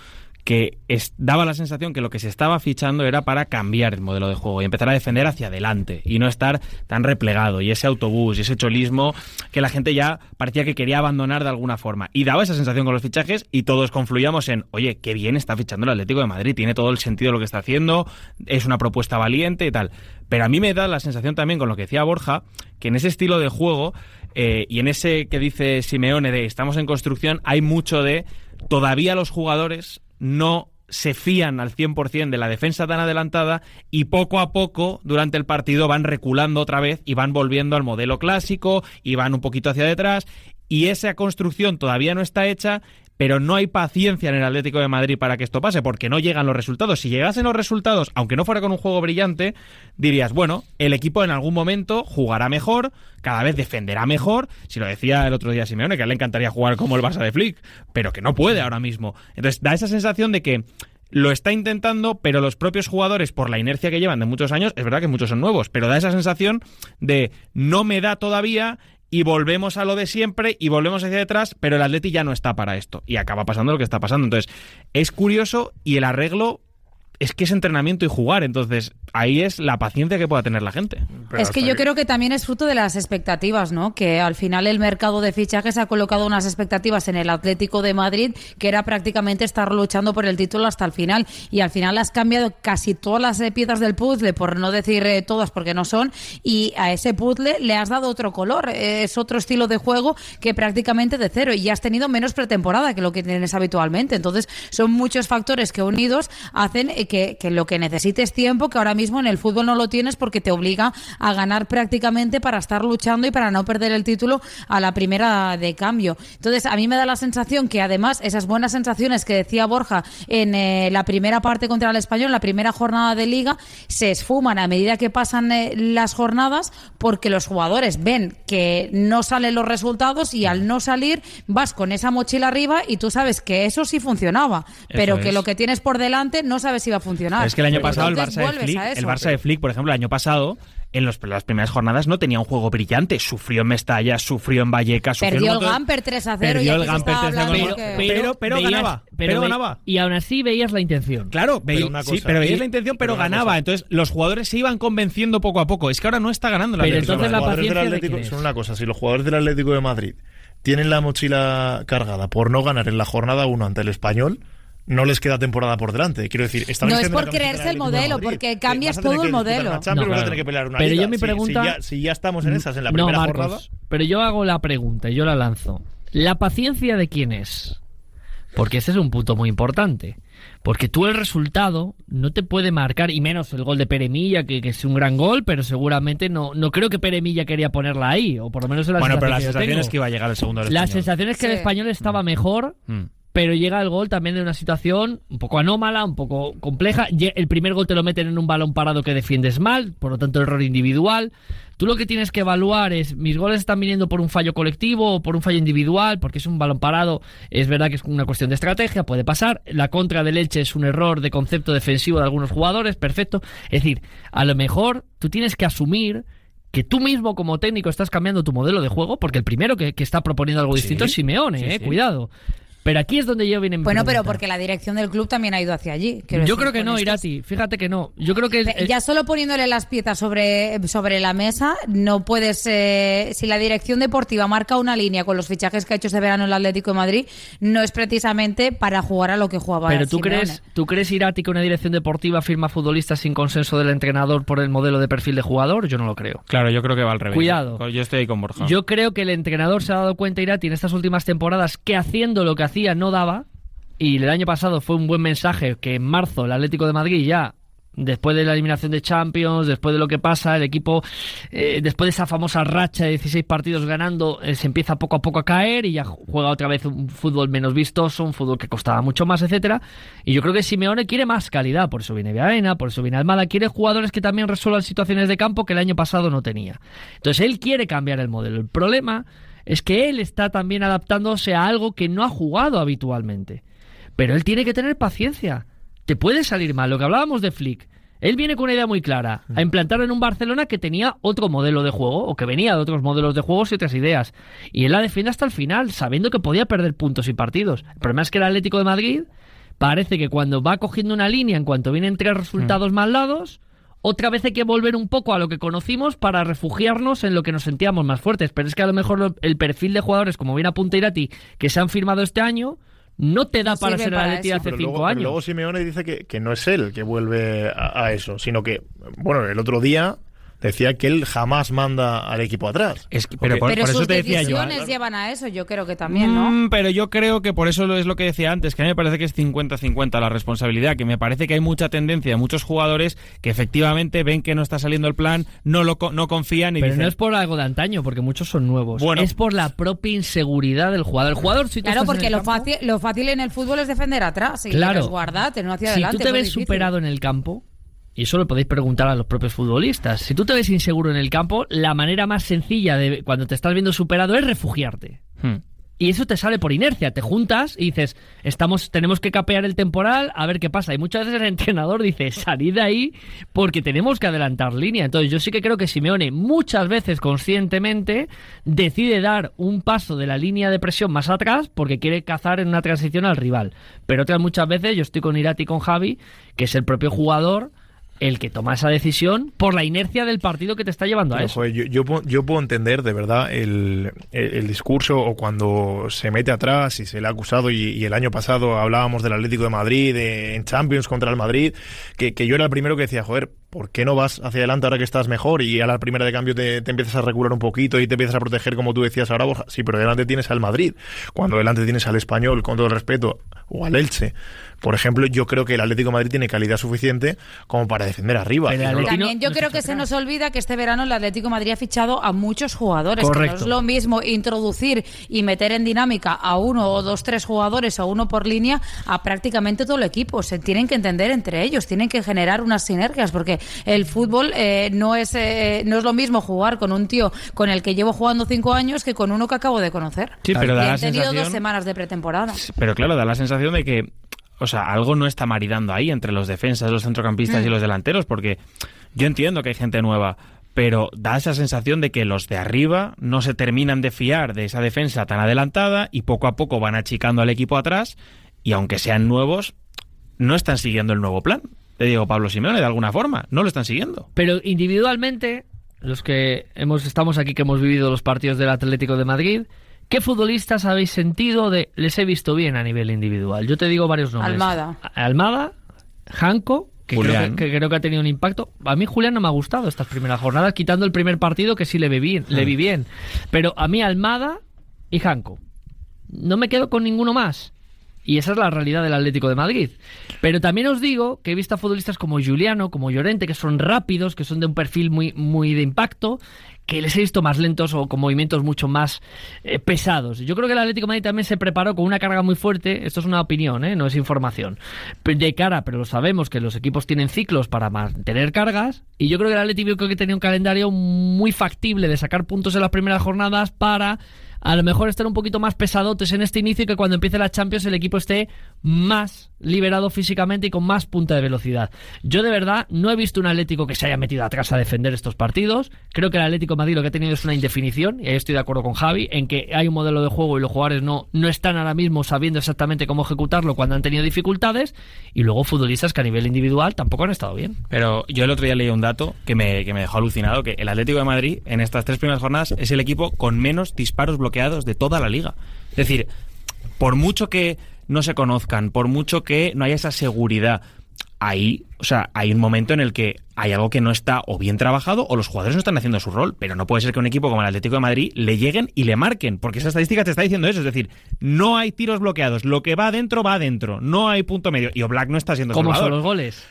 que daba la sensación que lo que se estaba fichando era para cambiar el modelo de juego y empezar a defender hacia adelante y no estar tan replegado, y ese autobús y ese cholismo que la gente ya parecía que quería abandonar de alguna forma, y daba esa sensación con los fichajes, y todos confluíamos en, oye, qué bien está fichando el Atlético de Madrid, tiene todo el sentido lo que está haciendo, es una propuesta valiente y tal. Pero a mí me da la sensación también, con lo que decía Borja, que en ese estilo de juego y en ese que dice Simeone de estamos en construcción, hay mucho de todavía los jugadores no se fían al 100% de la defensa tan adelantada, y poco a poco durante el partido van reculando otra vez y van volviendo al modelo clásico y van un poquito hacia detrás, y esa construcción todavía no está hecha, pero no hay paciencia en el Atlético de Madrid para que esto pase, porque no llegan los resultados. Si llegasen los resultados, aunque no fuera con un juego brillante, dirías, bueno, el equipo en algún momento jugará mejor, cada vez defenderá mejor. Si lo decía el otro día Simeone, que a él le encantaría jugar como el Barça de Flick, pero que no puede ahora mismo. Entonces da esa sensación de que lo está intentando, pero los propios jugadores, por la inercia que llevan de muchos años, es verdad que muchos son nuevos, pero da esa sensación de no me da todavía, y volvemos a lo de siempre y volvemos hacia detrás, pero el Atleti ya no está para esto y acaba pasando lo que está pasando. Entonces es curioso, y el arreglo es que es entrenamiento y jugar, entonces ahí es la paciencia que pueda tener la gente. Pero es que yo creo que también es fruto de las expectativas, ¿no? Que al final el mercado de fichajes ha colocado unas expectativas en el Atlético de Madrid que era prácticamente estar luchando por el título hasta el final, y al final has cambiado casi todas las piezas del puzzle, por no decir todas porque no son, y a ese puzzle le has dado otro color, es otro estilo de juego que prácticamente de cero, y ya has tenido menos pretemporada que lo que tienes habitualmente. Entonces son muchos factores que unidos hacen que lo que necesites tiempo, que ahora mismo mismo en el fútbol no lo tienes porque te obliga a ganar prácticamente para estar luchando y para no perder el título a la primera de cambio. Entonces, a mí me da la sensación que además esas buenas sensaciones que decía Borja en la primera parte contra el Español, la primera jornada de Liga, se esfuman a medida que pasan las jornadas porque los jugadores ven que no salen los resultados y al no salir vas con esa mochila arriba y tú sabes que eso sí funcionaba, pero que lo que tienes por delante no sabes si va a funcionar. Es que el año pasado el Barça de Flick, por ejemplo, el año pasado en las primeras jornadas no tenía un juego brillante. Sufrió en Mestalla, sufrió en Vallecas. Perdió el Gamper 3-0. Perdió el Gamper 3-0. Pero ganaba. Y aún así veías la intención. Claro, veías la intención, pero ganaba. Entonces los jugadores se iban convenciendo poco a poco. Es que ahora no está ganando la Atlético. Entonces la paciencia del Atlético son una cosa. Si los jugadores del Atlético de Madrid tienen la mochila cargada por no ganar en la jornada 1 ante el Español, no les queda temporada por delante. Quiero decir, no es por creerse el modelo, porque cambias todo el modelo. Pero yo mi pregunta, si ya estamos en esas en la primera jornada. Pero yo hago la pregunta y yo la lanzo. ¿La paciencia de quién es? Porque ese es un punto muy importante. Porque tú el resultado no te puede marcar, y menos el gol de Pere Milla, que es un gran gol, pero seguramente no creo que Pere Milla quería ponerla ahí, o por lo menos en la pero la sensación es que iba a llegar el segundo del Español. La sensación es que el Español estaba mejor. Pero llega el gol también de una situación un poco anómala, un poco compleja. El primer gol te lo meten en un balón parado que defiendes mal, por lo tanto error individual. Tú lo que tienes que evaluar es, mis goles están viniendo por un fallo colectivo o por un fallo individual, porque es un balón parado, es verdad que es una cuestión de estrategia, puede pasar. La contra del Elche es un error de concepto defensivo de algunos jugadores, perfecto. Es decir, a lo mejor tú tienes que asumir que tú mismo como técnico estás cambiando tu modelo de juego, porque el primero que está proponiendo algo distinto es Simeone, cuidado. Pero aquí es donde yo viene mi pregunta. Pero porque la dirección del club también ha ido hacia allí. Yo creo que no, Irati. Fíjate que no. Yo creo que ya solo poniéndole las piezas sobre la mesa, no puedes. Si la dirección deportiva marca una línea con los fichajes que ha hecho este verano el Atlético de Madrid, no es precisamente para jugar a lo que jugaba. Pero ¿tú crees, Irati, que una dirección deportiva firma futbolistas sin consenso del entrenador por el modelo de perfil de jugador? Yo no lo creo. Claro, yo creo que va al revés. Cuidado. Yo estoy ahí con Borja. Yo creo que el entrenador se ha dado cuenta, Irati, en estas últimas temporadas, que haciendo lo que hacía no daba, y el año pasado fue un buen mensaje que en marzo el Atlético de Madrid ya, después de la eliminación de Champions, después de lo que pasa, el equipo, después de esa famosa racha de 16 partidos ganando, se empieza poco a poco a caer y ya juega otra vez un fútbol menos vistoso, un fútbol que costaba mucho más, etcétera. Y yo creo que Simeone quiere más calidad, por eso viene Baena, por eso viene Almada, quiere jugadores que también resuelvan situaciones de campo que el año pasado no tenía. Entonces él quiere cambiar el modelo. El problema es que él está también adaptándose a algo que no ha jugado habitualmente. Pero él tiene que tener paciencia. Te puede salir mal. Lo que hablábamos de Flick. Él viene con una idea muy clara. A implantar en un Barcelona que tenía otro modelo de juego, o que venía de otros modelos de juegos y otras ideas. Y él la defiende hasta el final, sabiendo que podía perder puntos y partidos. El problema es que el Atlético de Madrid parece que cuando va cogiendo una línea, en cuanto vienen 3 resultados mal dados, otra vez hay que volver un poco a lo que conocimos para refugiarnos en lo que nos sentíamos más fuertes. Pero es que a lo mejor el perfil de jugadores, como bien apunta Irati, que se han firmado este año, no te da para ser el Atleti de hace 5 años. Pero luego Simeone dice que no es él que vuelve a eso, sino que, bueno, el otro día decía que él jamás manda al equipo atrás. Pero eso te decía yo. Sus decisiones llevan a eso, yo creo que también, ¿no? Pero yo creo que por eso es lo que decía antes, que a mí me parece que es 50-50 la responsabilidad, que me parece que hay mucha tendencia de muchos jugadores que efectivamente ven que no está saliendo el plan, no confían y pero dicen... no es por algo de antaño, porque muchos son nuevos. Bueno, es por la propia inseguridad del jugador. El jugador, si claro, porque lo fácil en el fútbol es defender atrás y resguardarte, no hacia adelante. Si tú te ves superado en el campo, y eso lo podéis preguntar a los propios futbolistas. Si tú te ves inseguro en el campo, la manera más sencilla de cuando te estás viendo superado es refugiarte. Y eso te sale por inercia. Te juntas y dices, tenemos que capear el temporal, a ver qué pasa. Y muchas veces el entrenador dice, salid de ahí porque tenemos que adelantar línea. Entonces yo sí que creo que Simeone muchas veces conscientemente decide dar un paso de la línea de presión más atrás porque quiere cazar en una transición al rival. Pero otras muchas veces, yo estoy con Irati y con Javi, que es el propio jugador el que toma esa decisión por la inercia del partido que te está llevando a eso. Joder, yo puedo entender de verdad el discurso, o cuando se mete atrás y se le ha acusado, y el año pasado hablábamos del Atlético de Madrid en Champions contra el Madrid, que yo era el primero que decía, joder, ¿por qué no vas hacia adelante ahora que estás mejor y a la primera de cambio te empiezas a regular un poquito y te empiezas a proteger como tú decías ahora, Borja? Sí, pero delante tienes al Madrid, cuando delante tienes al Español, con todo el respeto, o al Elche. Por ejemplo, yo creo que el Atlético de Madrid tiene calidad suficiente como para defender arriba. También yo creo que se nos olvida que este verano el Atlético de Madrid ha fichado a muchos jugadores. Correcto. Que no es lo mismo introducir y meter en dinámica a 1 o 2, 3 jugadores o 1 por línea a prácticamente todo el equipo. Se tienen que entender entre ellos, tienen que generar unas sinergias, porque el fútbol no es lo mismo jugar con un tío con el que llevo jugando 5 años que con uno que acabo de conocer. Sí, pero da la han tenido sensación... 2 semanas de pretemporada. Pero claro, da la sensación de que, o sea, algo no está maridando ahí entre los defensas, los centrocampistas y los delanteros, porque yo entiendo que hay gente nueva, pero da esa sensación de que los de arriba no se terminan de fiar de esa defensa tan adelantada y poco a poco van achicando al equipo atrás y aunque sean nuevos, no están siguiendo el nuevo plan de Diego Pablo Simeone de alguna forma, no lo están siguiendo. Pero individualmente, los que estamos aquí, que hemos vivido los partidos del Atlético de Madrid, ¿qué futbolistas habéis sentido les he visto bien a nivel individual? Yo te digo varios nombres. Almada, Janko, que creo que ha tenido un impacto. A mí Julián no me ha gustado estas primeras jornadas, quitando el primer partido que sí le vi bien. Pero a mí Almada y Janko. No me quedo con ninguno más. Y esa es la realidad del Atlético de Madrid. Pero también os digo que he visto a futbolistas como Juliano, como Llorente, que son rápidos, que son de un perfil muy, muy de impacto, que les he visto más lentos o con movimientos mucho más pesados. Yo creo que el Atlético de Madrid también se preparó con una carga muy fuerte, esto es una opinión, no es información, de cara, pero lo sabemos que los equipos tienen ciclos para mantener cargas, y yo creo que el Atlético tenía un calendario muy factible de sacar puntos en las primeras jornadas para a lo mejor estar un poquito más pesadotes en este inicio y que cuando empiece la Champions el equipo esté más liberado físicamente y con más punta de velocidad. Yo de verdad no he visto un Atlético que se haya metido atrás a defender estos partidos. Creo que el Atlético de Madrid lo que ha tenido es una indefinición, y ahí estoy de acuerdo con Javi, en que hay un modelo de juego y los jugadores no están ahora mismo sabiendo exactamente cómo ejecutarlo cuando han tenido dificultades, y luego futbolistas que a nivel individual tampoco han estado bien. Pero yo el otro día leí un dato que me dejó alucinado, que el Atlético de Madrid en estas 3 primeras jornadas es el equipo con menos disparos bloqueados de toda la liga. Es decir, por mucho que no se conozcan, por mucho que no haya esa seguridad, hay un momento en el que hay algo que no está o bien trabajado o los jugadores no están haciendo su rol, pero no puede ser que un equipo como el Atlético de Madrid le lleguen y le marquen, porque esa estadística te está diciendo eso, es decir, no hay tiros bloqueados, lo que va adentro, no hay punto medio, y Oblak no está siendo ¿Cómo salvador. son los goles?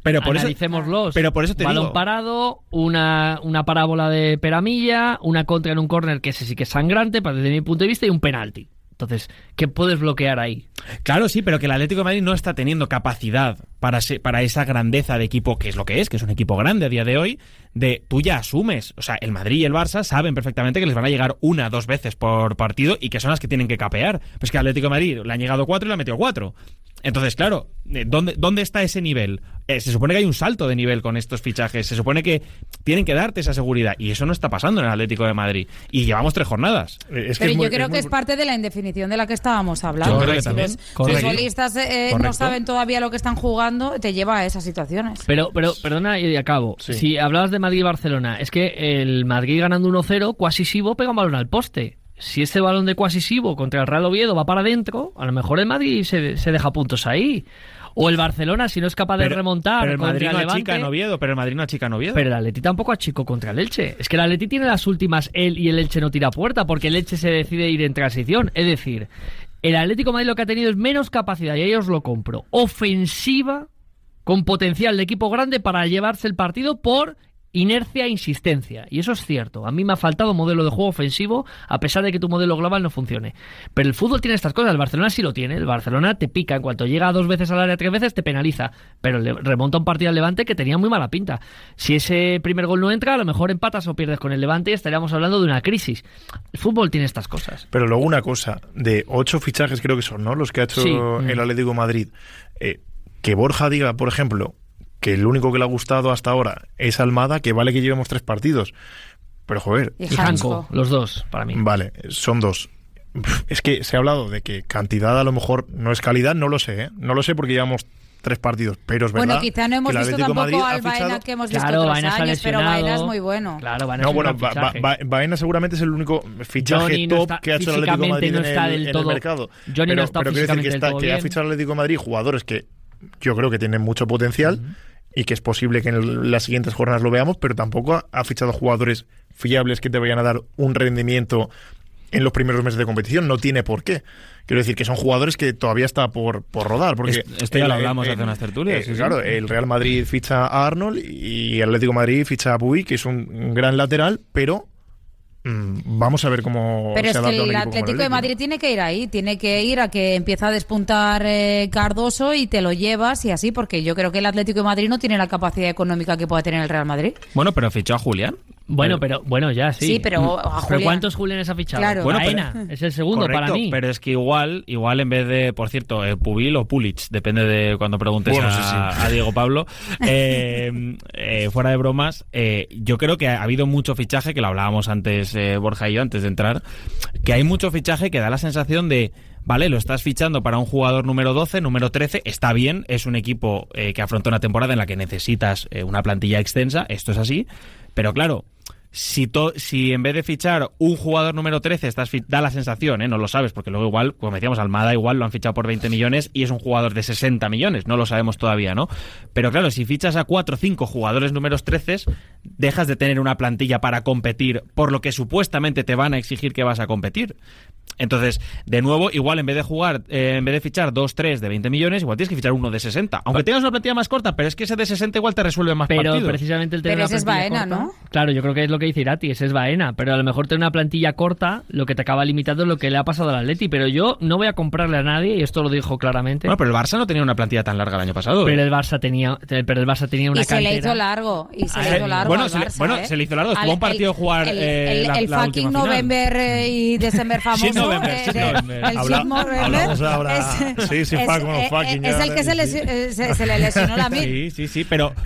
Pero por analicémoslos. Pero por eso te balón digo. parado, una parábola de Peramilla, una contra en un córner que ese sí que es sangrante desde mi punto de vista, y un penalti. Entonces, ¿qué puedes bloquear ahí? Claro, sí, pero que el Atlético de Madrid no está teniendo capacidad para esa grandeza de equipo, que es un equipo grande a día de hoy, de tú ya asumes. O sea, el Madrid y el Barça saben perfectamente que les van a llegar 1 o 2 veces por partido y que son las que tienen que capear. Pues que al Atlético de Madrid le han llegado 4 y le han metido 4. Entonces, claro, ¿dónde está ese nivel? Se supone que hay un salto de nivel con estos fichajes. Se supone que tienen que darte esa seguridad. Y eso no está pasando en el Atlético de Madrid. Y llevamos 3 jornadas. Pero yo creo que es parte de la indefinición de la que estábamos hablando. Yo creo que también. Si los futbolistas no saben todavía lo que están jugando, te lleva a esas situaciones. Pero perdona, y acabo. Sí. Si hablabas de Madrid y Barcelona, es que el Madrid ganando 1-0, Quasisivo pega un balón al poste. Si ese balón de Quasisivo contra el Real Oviedo va para adentro, a lo mejor el Madrid se deja puntos ahí. O el Barcelona, si no es capaz de remontar. Pero el Madrid no Levante, achica en Oviedo. Pero el Atleti tampoco achicó contra el Elche. Es que el Atleti tiene las últimas, él y el Elche no tira puerta, porque el Elche se decide ir en transición. Es decir, el Atlético de Madrid lo que ha tenido es menos capacidad, y ahí os lo compro, ofensiva, con potencial de equipo grande para llevarse el partido por inercia e insistencia, y eso es cierto. A mí me ha faltado modelo de juego ofensivo, a pesar de que tu modelo global no funcione. Pero el fútbol tiene estas cosas. El Barcelona sí lo tiene. El Barcelona te pica, en cuanto llega 2 veces al área, 3 veces te penaliza, pero le remonta un partido al Levante que tenía muy mala pinta. Si ese primer gol no entra, a lo mejor empatas o pierdes con el Levante y estaríamos hablando de una crisis. El fútbol tiene estas cosas. Pero luego una cosa, de 8 fichajes creo que son, ¿no?, los que ha hecho el Atlético de Madrid, que Borja diga, por ejemplo, que el único que le ha gustado hasta ahora es Almada, que vale que llevemos 3 partidos. Pero, joder... Y Janko, los 2, para mí. Vale, son 2. Es que se ha hablado de que cantidad a lo mejor no es calidad, no lo sé, ¿eh? No lo sé porque llevamos 3 partidos, pero es verdad. Bueno, quizá no hemos visto tampoco al Baena que hemos visto otros años, pero Baena es muy bueno. Claro, Baena es un gran fichaje. Baena seguramente es el único fichaje top que ha hecho el Atlético de Madrid en el mercado. Johnny pero no está quiero decir que ha fichado el Atlético de Madrid jugadores que yo creo que tienen mucho potencial y que es posible que en las siguientes jornadas lo veamos, pero tampoco ha fichado jugadores fiables que te vayan a dar un rendimiento en los primeros meses de competición. No tiene por qué. Quiero decir que son jugadores que todavía está por rodar. Porque esto ya lo hablamos hace unas tertulias. Claro, el Real Madrid ficha a Arnold y el Atlético de Madrid ficha a Puig, que es un gran lateral, pero vamos a ver cómo pero se adapta un equipo. Pero es que el Atlético de Madrid tiene que ir ahí, tiene que ir a que empieza a despuntar Cardoso y te lo llevas y así, porque yo creo que el Atlético de Madrid no tiene la capacidad económica que pueda tener el Real Madrid. Bueno, pero fichó a Julián. Bueno, ya sí. Sí, pero a Julián. ¿Pero cuántos Julianes ha fichado? Claro. Bueno, Baena es el segundo, correcto, para mí. Pero es que igual en vez de, por cierto, Pubil o Pulic, depende de cuando preguntes a Diego Pablo, fuera de bromas, yo creo que ha habido mucho fichaje, que lo hablábamos antes Borja y yo, antes de entrar, que hay mucho fichaje que da la sensación de, vale, lo estás fichando para un jugador número 12, número 13, está bien, es un equipo que afronta una temporada en la que necesitas una plantilla extensa, esto es así, pero claro, si en vez de fichar un jugador número 13 da la sensación, no lo sabes, porque luego igual, como decíamos, Almada igual lo han fichado por 20 millones y es un jugador de 60 millones, no lo sabemos todavía, ¿no? Pero claro, si fichas a 4 o 5 jugadores números 13, dejas de tener una plantilla para competir por lo que supuestamente te van a exigir que vas a competir. Entonces, de nuevo, igual en vez de fichar 2-3 de 20 millones, igual tienes que fichar uno de 60. Aunque tengas una plantilla más corta, pero es que ese de 60 igual te resuelve más partidos. Pero precisamente el tener pero una ese plantilla es Baena, corta, ¿no? Claro, yo creo que es lo que dice Irati, ese es Baena. Pero a lo mejor tener una plantilla corta, lo que te acaba limitando es lo que le ha pasado al Atleti. Pero yo no voy a comprarle a nadie, y esto lo dijo claramente. Bueno, pero el Barça no tenía una plantilla tan larga el año pasado. Pero el Barça tenía una y se cantera. le hizo largo. Y se le hizo largo bueno, al Barça, se le hizo largo. Estuvo un partido a jugar el la fucking última November y December famoso. Sí, November. Hablamos ahora. Es el que se le lesionó la mil. Sí, pero el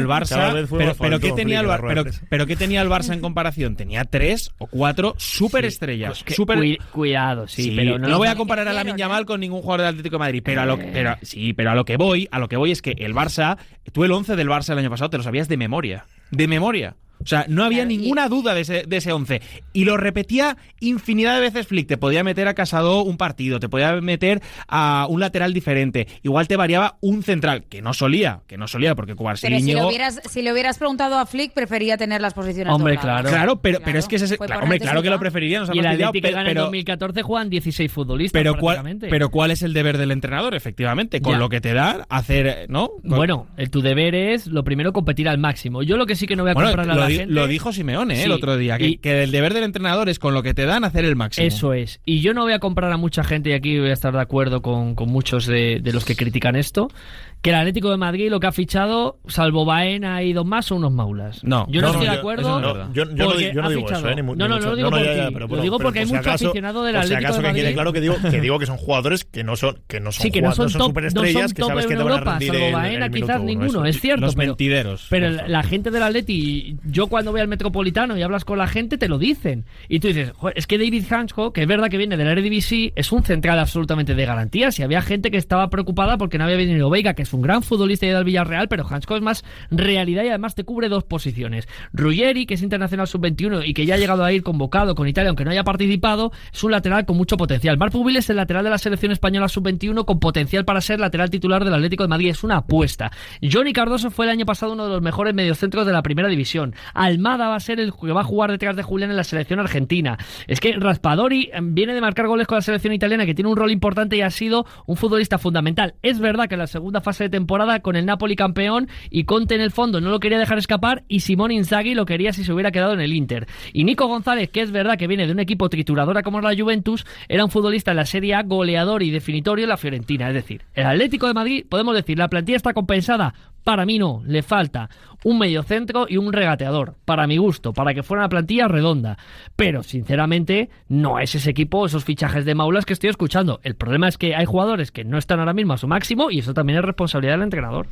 Barça, pero ¿qué tenía el Barça en comparación? Tenía 3 o 4 superestrellas. Cuidado, sí, pero no voy a comparar a Lamine Yamal con ningún jugador del Atlético de Madrid, pero a lo que voy es que el Barça, tú el 11 del Barça el año pasado te lo sabías de memoria. O sea, no había ninguna duda de ese 11. Y lo repetía infinidad de veces Flick. Te podía meter a Casado un partido, te podía meter a un lateral diferente. Igual te variaba un central, que no solía, porque Cubarsí Pero si le hubieras preguntado a Flick, prefería tener las posiciones dobladas. Claro, pero es que claro que lo preferiría. Y el Atlético que gana en 2014 juegan 16 futbolistas pero ¿cuál es el deber del entrenador? Efectivamente, con lo que te da, hacer, ¿no? Bueno, tu deber es, lo primero, competir al máximo. Yo lo que sí que no voy a comprar a la gente... Lo dijo Simeone el otro día, que el deber del entrenador es con lo que te dan hacer el máximo. Eso es. Y yo no voy a comprar a mucha gente, y aquí voy a estar de acuerdo con muchos de los que critican esto, que el Atlético de Madrid lo que ha fichado, salvo Baena y dos más, son unos maulas. Yo no estoy de acuerdo. Yo no digo eso, no lo digo por ti. Lo digo porque hay mucho aficionado del Atlético de Madrid. Que quede claro que digo que son jugadores que no son superestrellas, que sabes que te van a rendir salvo Baena, quizás ninguno, es cierto. Los mentideros. Pero la gente del Atleti, yo cuando voy al Metropolitano y hablas con la gente, te lo dicen. Y tú dices, es que David Hansko, que es verdad que viene del Eredivisie, es un central absolutamente de garantías. Y había gente que estaba preocupada porque no había venido Veiga, que es un gran futbolista y del Villarreal, pero Hansko es más realidad y además te cubre 2 posiciones. Ruggeri, que es internacional sub-21 y que ya ha llegado a ir convocado con Italia, aunque no haya participado, es un lateral con mucho potencial. Marc Pubil es el lateral de la selección española sub-21 con potencial para ser lateral titular del Atlético de Madrid. Es una apuesta. Johnny Cardoso fue el año pasado uno de los mejores mediocentros de la primera división. Almada va a ser el que va a jugar detrás de Julián en la selección argentina. Es que Raspadori viene de marcar goles con la selección italiana, que tiene un rol importante y ha sido un futbolista fundamental. Es verdad que en la segunda fase de temporada, con el Napoli campeón y Conte en el fondo, no lo quería dejar escapar, y Simone Inzaghi lo quería si se hubiera quedado en el Inter. Y Nico González, que es verdad que viene de un equipo trituradora como la Juventus, era un futbolista en la Serie A, goleador y definitorio en la Fiorentina. Es decir, el Atlético de Madrid, podemos decir, la plantilla está compensada. Para mí no, le falta un mediocentro y un regateador, para mi gusto, para que fuera una plantilla redonda. Pero, sinceramente, no es ese equipo, esos fichajes de maulas que estoy escuchando. El problema es que hay jugadores que no están ahora mismo a su máximo y eso también es responsabilidad del entrenador.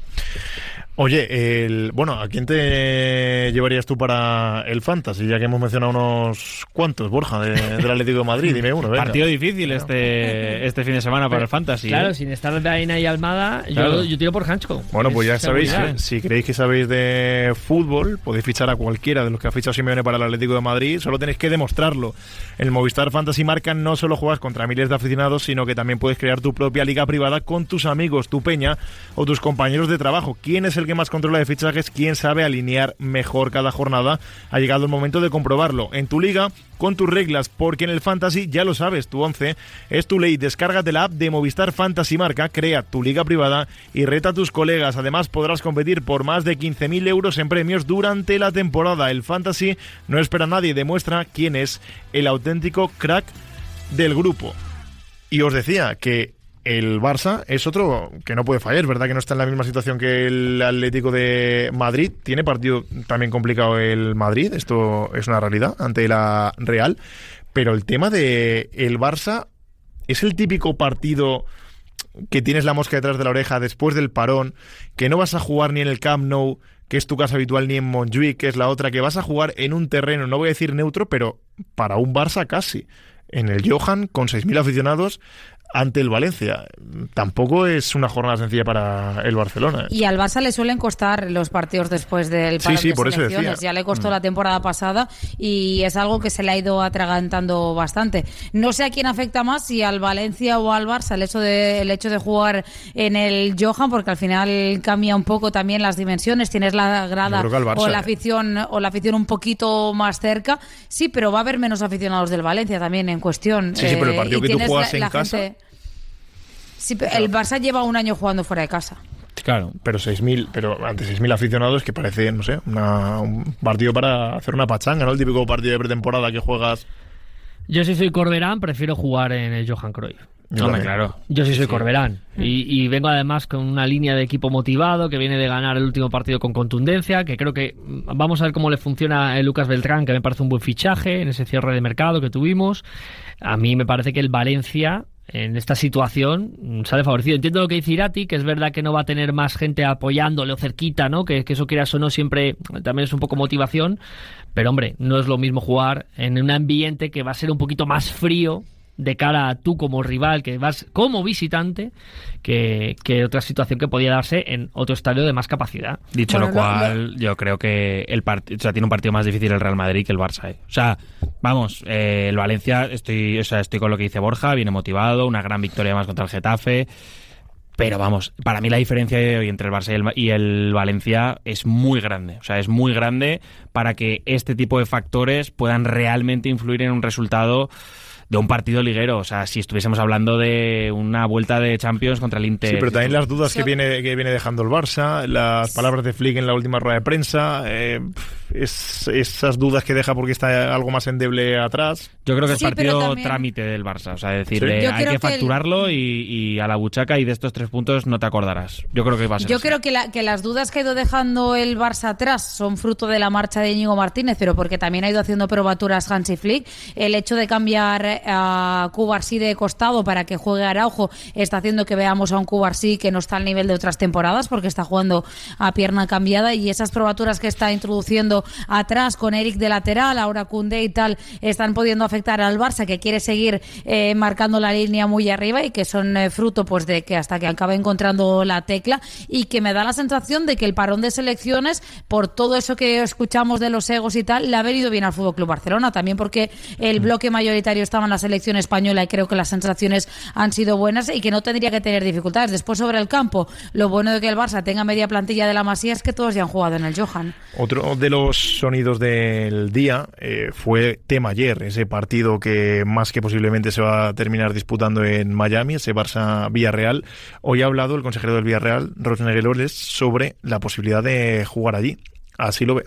Oye, bueno, ¿a quién te llevarías tú para el Fantasy? Ya que hemos mencionado unos cuantos, Borja, del Atlético de Madrid, dime uno. Venga. Partido difícil este fin de semana para el Fantasy. Claro, sin estar de Aina y Almada, claro. yo tiro por Hanchko. Bueno, pues ya sabéis, si creéis que sabéis de fútbol, podéis fichar a cualquiera de los que ha fichado Simeone para el Atlético de Madrid, solo tenéis que demostrarlo. En el Movistar Fantasy Marca no solo juegas contra miles de aficionados, sino que también puedes crear tu propia liga privada con tus amigos, tu peña o tus compañeros de trabajo. ¿Quién es el que más controla de fichajes? ¿Quién sabe alinear mejor cada jornada? Ha llegado el momento de comprobarlo en tu liga con tus reglas, porque en el Fantasy ya lo sabes, tu 11 es tu ley. Descárgate la app de Movistar Fantasy Marca, crea tu liga privada y reta a tus colegas. Además podrás competir por más de 15.000 euros en premios durante la temporada. El Fantasy no espera a nadie, demuestra quién es el auténtico crack del grupo. Y os decía que el Barça es otro que no puede fallar, ¿verdad? Que no está en la misma situación que el Atlético de Madrid. Tiene partido también complicado el Madrid, esto es una realidad, ante la Real. Pero el tema de el Barça es el típico partido que tienes la mosca detrás de la oreja después del parón, que no vas a jugar ni en el Camp Nou, que es tu casa habitual, ni en Montjuïc, que es la otra, que vas a jugar en un terreno, no voy a decir neutro, pero para un Barça casi, en el Johan, con 6.000 aficionados, ante el Valencia. Tampoco es una jornada sencilla para el Barcelona. Y al Barça le suelen costar los partidos después del parón de por selecciones. Eso decía. Ya le costó la temporada pasada y es algo que se le ha ido atragantando bastante. No sé a quién afecta más, si al Valencia o al Barça, el hecho de jugar en el Johan, porque al final cambia un poco también las dimensiones. Tienes la grada Barça, o la afición un poquito más cerca. Sí, pero va a haber menos aficionados del Valencia también en cuestión. Sí, pero el partido que tú juegas en casa... Sí, el Barça lleva un año jugando fuera de casa. Claro, pero ante 6.000 aficionados, que parece, no sé, un partido para hacer una pachanga, ¿no? El típico partido de pretemporada que juegas. Yo si soy Corberán, prefiero jugar en el Johan Cruyff. Hombre, claro. Yo sí soy Corberán. Y vengo además con una línea de equipo motivado, que viene de ganar el último partido con contundencia, que creo que vamos a ver cómo le funciona el Lucas Beltrán, que me parece un buen fichaje en ese cierre de mercado que tuvimos. A mí me parece que el Valencia en esta situación sale favorecido. Entiendo lo que dice Irati, que es verdad que no va a tener más gente apoyándole o cerquita, ¿no? Que eso, quieras o no, siempre también es un poco motivación, pero hombre, no es lo mismo jugar en un ambiente que va a ser un poquito más frío de cara a tú como rival, que vas como visitante, que otra situación que podía darse en otro estadio de más capacidad. Dicho lo cual, yo creo que tiene un partido más difícil el Real Madrid que el Barça. O sea, vamos, el Valencia, estoy con lo que dice Borja, viene motivado, una gran victoria más contra el Getafe. Pero vamos, para mí la diferencia de hoy entre el Barça y el Valencia es muy grande. O sea, es muy grande para que este tipo de factores puedan realmente influir en un resultado de un partido liguero. O sea, si estuviésemos hablando de una vuelta de Champions contra el Inter. Sí, pero también las dudas que viene dejando el Barça, las palabras de Flick en la última rueda de prensa, esas dudas que deja porque está algo más endeble atrás. Yo creo que es partido también trámite del Barça. O sea, es decir, hay que facturarlo y a la buchaca, y de estos 3 puntos no te acordarás. Yo creo que va a ser Yo así. creo que las dudas que ha ido dejando el Barça atrás son fruto de la marcha de Íñigo Martínez, pero porque también ha ido haciendo probaturas Hansi Flick. El hecho de cambiar a Cubarsí de costado para que juegue Araujo está haciendo que veamos a un Cubarsí que no está al nivel de otras temporadas, porque está jugando a pierna cambiada, y esas probaturas que está introduciendo atrás con Eric de lateral, ahora Koundé y tal, están pudiendo afectar al Barça, que quiere seguir marcando la línea muy arriba, y que son fruto pues de que hasta que acabe encontrando la tecla, y que me da la sensación de que el parón de selecciones, por todo eso que escuchamos de los egos y tal, le ha venido bien al FC Barcelona, también porque el bloque mayoritario estaba en la selección española, y creo que las sensaciones han sido buenas y que no tendría que tener dificultades. Después, sobre el campo, lo bueno de que el Barça tenga media plantilla de la Masía es que todos ya han jugado en el Johan. Otro de los sonidos del día fue tema ayer, ese partido que más que posiblemente se va a terminar disputando en Miami, ese Barça-Villarreal. Hoy ha hablado el consejero del Villarreal, Rosner Loles, sobre la posibilidad de jugar allí. Así lo ve.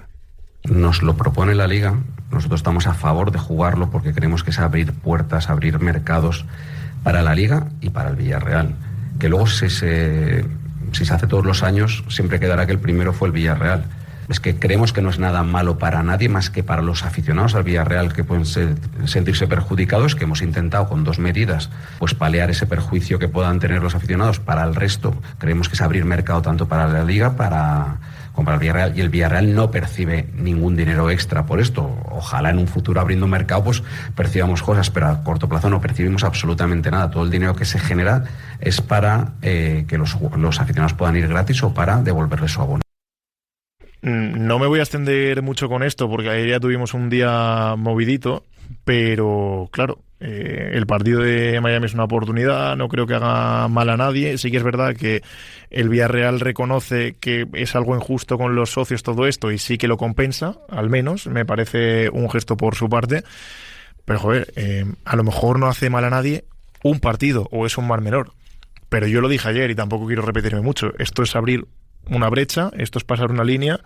Nos lo propone la Liga, nosotros estamos a favor de jugarlo porque creemos que es abrir puertas, abrir mercados para la Liga y para el Villarreal. Que luego si se hace todos los años siempre quedará que el primero fue el Villarreal. es que creemos que no es nada malo para nadie más que para los aficionados al Villarreal, que pueden sentirse perjudicados, que hemos intentado con 2 medidas pues paliar ese perjuicio que puedan tener los aficionados. Para el resto creemos que es abrir mercado tanto para la Liga como para el Villarreal, y el Villarreal no percibe ningún dinero extra por esto. Ojalá en un futuro, abriendo mercado, pues percibamos cosas, pero a corto plazo no percibimos absolutamente nada. Todo el dinero que se genera es para que los aficionados puedan ir gratis o para devolverles su abono. No me voy a extender mucho con esto porque ayer ya tuvimos un día movidito, pero claro, el partido de Miami es una oportunidad, no creo que haga mal a nadie. Sí que es verdad que el Villarreal reconoce que es algo injusto con los socios todo esto y sí que lo compensa, al menos, me parece un gesto por su parte, pero joder, a lo mejor no hace mal a nadie un partido o es un mal menor, pero yo lo dije ayer y tampoco quiero repetirme mucho, esto es abrir una brecha, esto es pasar una línea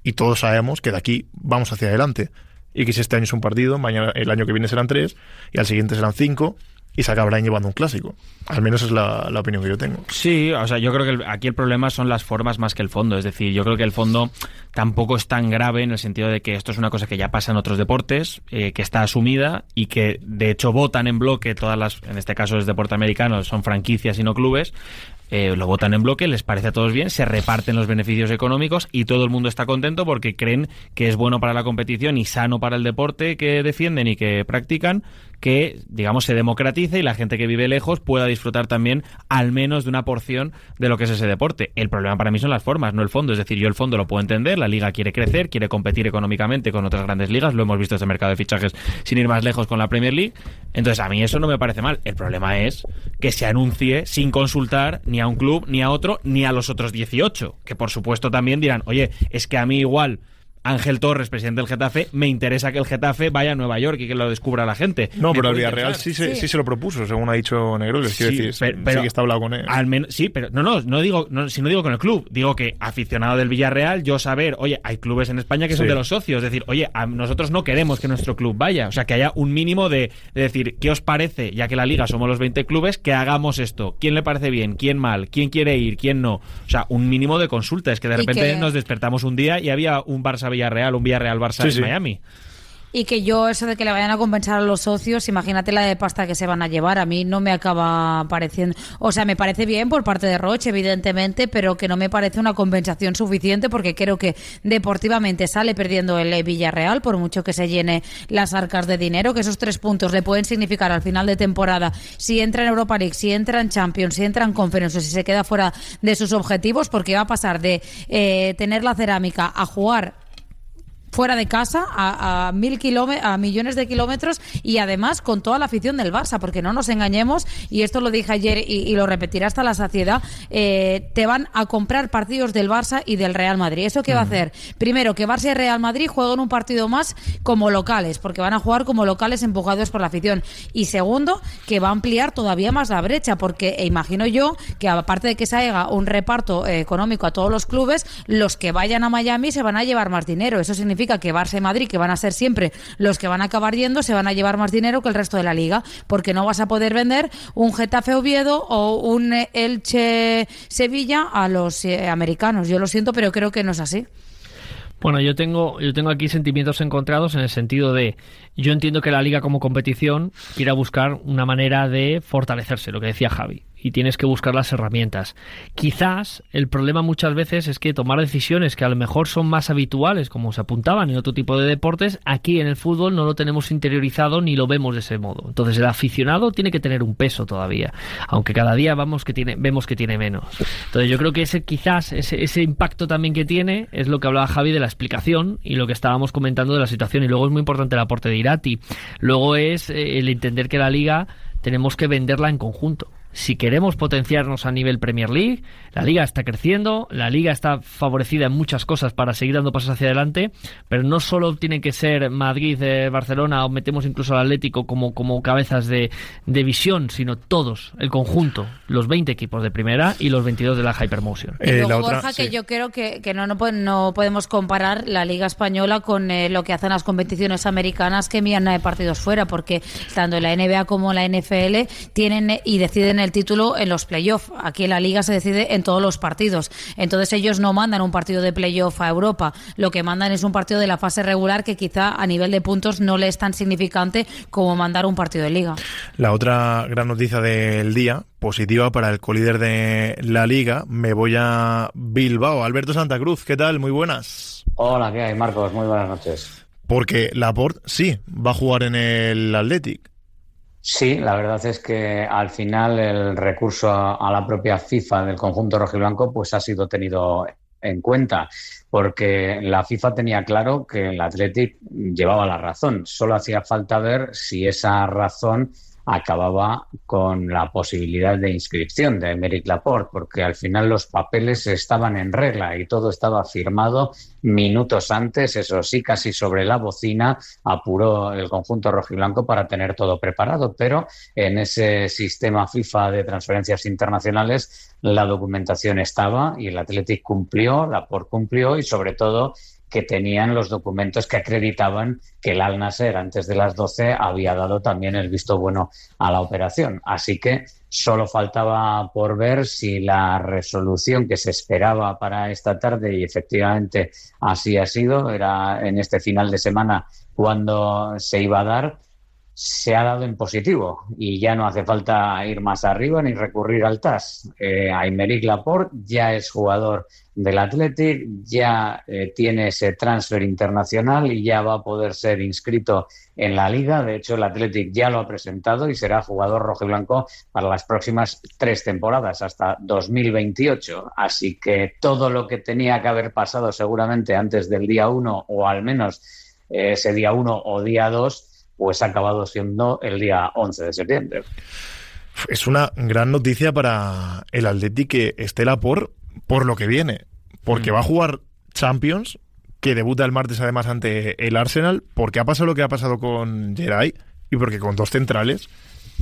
y todos sabemos que de aquí vamos hacia adelante y que si este año es un partido, mañana, el año que viene serán 3 y al siguiente serán 5 y se acabarán llevando un clásico. Al menos es la opinión que yo tengo. Sí, o sea, yo creo que aquí el problema son las formas más que el fondo. Es decir, yo creo que el fondo tampoco es tan grave en el sentido de que esto es una cosa que ya pasa en otros deportes, que está asumida y que de hecho votan en bloque todas las, en este caso es deporte americano, son franquicias y no clubes. Lo votan en bloque, les parece a todos bien, se reparten los beneficios económicos y todo el mundo está contento porque creen que es bueno para la competición y sano para el deporte que defienden y que practican, que, digamos, se democratice y la gente que vive lejos pueda disfrutar también al menos de una porción de lo que es ese deporte. El problema para mí son las formas, no el fondo. Es decir, yo el fondo lo puedo entender, la liga quiere crecer, quiere competir económicamente con otras grandes ligas, lo hemos visto este mercado de fichajes sin ir más lejos con la Premier League, entonces a mí eso no me parece mal. El problema es que se anuncie sin consultar ni a un club, ni a otro, ni a los otros 18, que por supuesto también dirán, oye, es que a mí igual Ángel Torres, presidente del Getafe, me interesa que el Getafe vaya a Nueva York y que lo descubra la gente. No, pero el Villarreal sí se lo propuso, según ha dicho Negreros. Sí, quiero decir, pero sí que está hablado con él. Al menos, sí, pero no digo con el club, digo que aficionado del Villarreal, yo saber, oye, hay clubes en España que son de los socios, es decir, oye, nosotros no queremos que nuestro club vaya, o sea, que haya un mínimo de decir, ¿qué os parece? Ya que la liga somos los 20 clubes, que hagamos esto. ¿Quién le parece bien? ¿Quién mal? ¿Quién quiere ir? ¿Quién no? O sea, un mínimo de consulta. Es que de repente nos despertamos un día y había un Barça-Villarreal, un Villarreal-Barça en Miami. Y que yo, eso de que le vayan a compensar a los socios, imagínate la de pasta que se van a llevar, a mí no me acaba pareciendo, o sea, me parece bien por parte de Roche, evidentemente, pero que no me parece una compensación suficiente porque creo que deportivamente sale perdiendo el Villarreal, por mucho que se llene las arcas de dinero, que esos 3 puntos le pueden significar al final de temporada, si entra en Europa League, si entra en Champions, si entra en Conference, o si se queda fuera de sus objetivos, porque va a pasar de tener la cerámica a jugar fuera de casa a millones de kilómetros y además con toda la afición del Barça, porque no nos engañemos, y esto lo dije ayer y lo repetiré hasta la saciedad, te van a comprar partidos del Barça y del Real Madrid. ¿Eso qué va a hacer? Primero, que Barça y Real Madrid jueguen un partido más como locales, porque van a jugar como locales empujados por la afición. Y segundo, que va a ampliar todavía más la brecha, porque imagino yo que aparte de que se haga un reparto económico a todos los clubes, los que vayan a Miami se van a llevar más dinero. Eso significa que Barça y Madrid, que van a ser siempre los que van a acabar yendo, se van a llevar más dinero que el resto de la liga, porque no vas a poder vender un Getafe Oviedo o un Elche Sevilla a los americanos. Yo lo siento, pero creo que no es así. Bueno, yo tengo aquí sentimientos encontrados en el sentido de, yo entiendo que la liga como competición quiera buscar una manera de fortalecerse, lo que decía Javi, y tienes que buscar las herramientas. Quizás el problema muchas veces es que tomar decisiones que a lo mejor son más habituales, como se apuntaban en otro tipo de deportes, aquí en el fútbol no lo tenemos interiorizado ni lo vemos de ese modo. Entonces el aficionado tiene que tener un peso todavía, aunque cada día vemos que tiene menos. Entonces yo creo que ese impacto también que tiene es lo que hablaba Javi de la explicación y lo que estábamos comentando de la situación. Y luego es muy importante el aporte de Irati. Luego es el entender que la liga tenemos que venderla en conjunto. Si queremos potenciarnos a nivel Premier League, la Liga está creciendo, la Liga está favorecida en muchas cosas para seguir dando pasos hacia adelante, pero no solo tiene que ser Madrid, Barcelona, o metemos incluso al Atlético como cabezas de visión, sino todos, el conjunto, los 20 equipos de primera y los 22 de la Hypermotion. Y luego, Borja, que yo creo que no podemos comparar la Liga Española con lo que hacen las competiciones americanas, que envían partidos fuera, porque tanto la NBA como la NFL tienen y deciden el título en los playoffs. Aquí en la Liga se decide en todos los partidos. Entonces ellos no mandan un partido de playoff a Europa. Lo que mandan es un partido de la fase regular que quizá a nivel de puntos no le es tan significante como mandar un partido de Liga. La otra gran noticia del día, positiva para el colíder de la Liga, me voy a Bilbao. Alberto Santa Cruz, ¿qué tal? Muy buenas. Hola, ¿qué hay, Marcos? Muy buenas noches. Porque Laporte sí va a jugar en el Athletic. Sí, la verdad es que al final el recurso a la propia FIFA del conjunto rojiblanco pues ha sido tenido en cuenta, porque la FIFA tenía claro que el Athletic llevaba la razón. Solo hacía falta ver si esa razón acababa con la posibilidad de inscripción de Aymeric Laporte, porque al final los papeles estaban en regla y todo estaba firmado minutos antes. Eso sí, casi sobre la bocina apuró el conjunto rojiblanco para tener todo preparado, pero en ese sistema FIFA de transferencias internacionales la documentación estaba y el Athletic cumplió, Laporte cumplió y sobre todo que tenían los documentos que acreditaban que el Al Nassr antes de las 12 había dado también el visto bueno a la operación. Así que solo faltaba por ver si la resolución que se esperaba para esta tarde, y efectivamente así ha sido, era en este final de semana cuando se iba a dar, se ha dado en positivo y ya no hace falta ir más arriba ni recurrir al TAS. Aymeric Laporte ya es jugador del Athletic, ya tiene ese transfer internacional y ya va a poder ser inscrito en la Liga. De hecho, el Athletic ya lo ha presentado y será jugador rojiblanco para las próximas 3 temporadas, hasta 2028. Así que todo lo que tenía que haber pasado seguramente antes del día 1 o al menos ese día 1 o día 2, pues ha acabado siendo el día 11 de septiembre. Es una gran noticia para el Athletic que esté Laporte por lo que viene, porque va a jugar Champions, que debuta el martes además ante el Arsenal, porque ha pasado lo que ha pasado con Geray y porque con 2 centrales,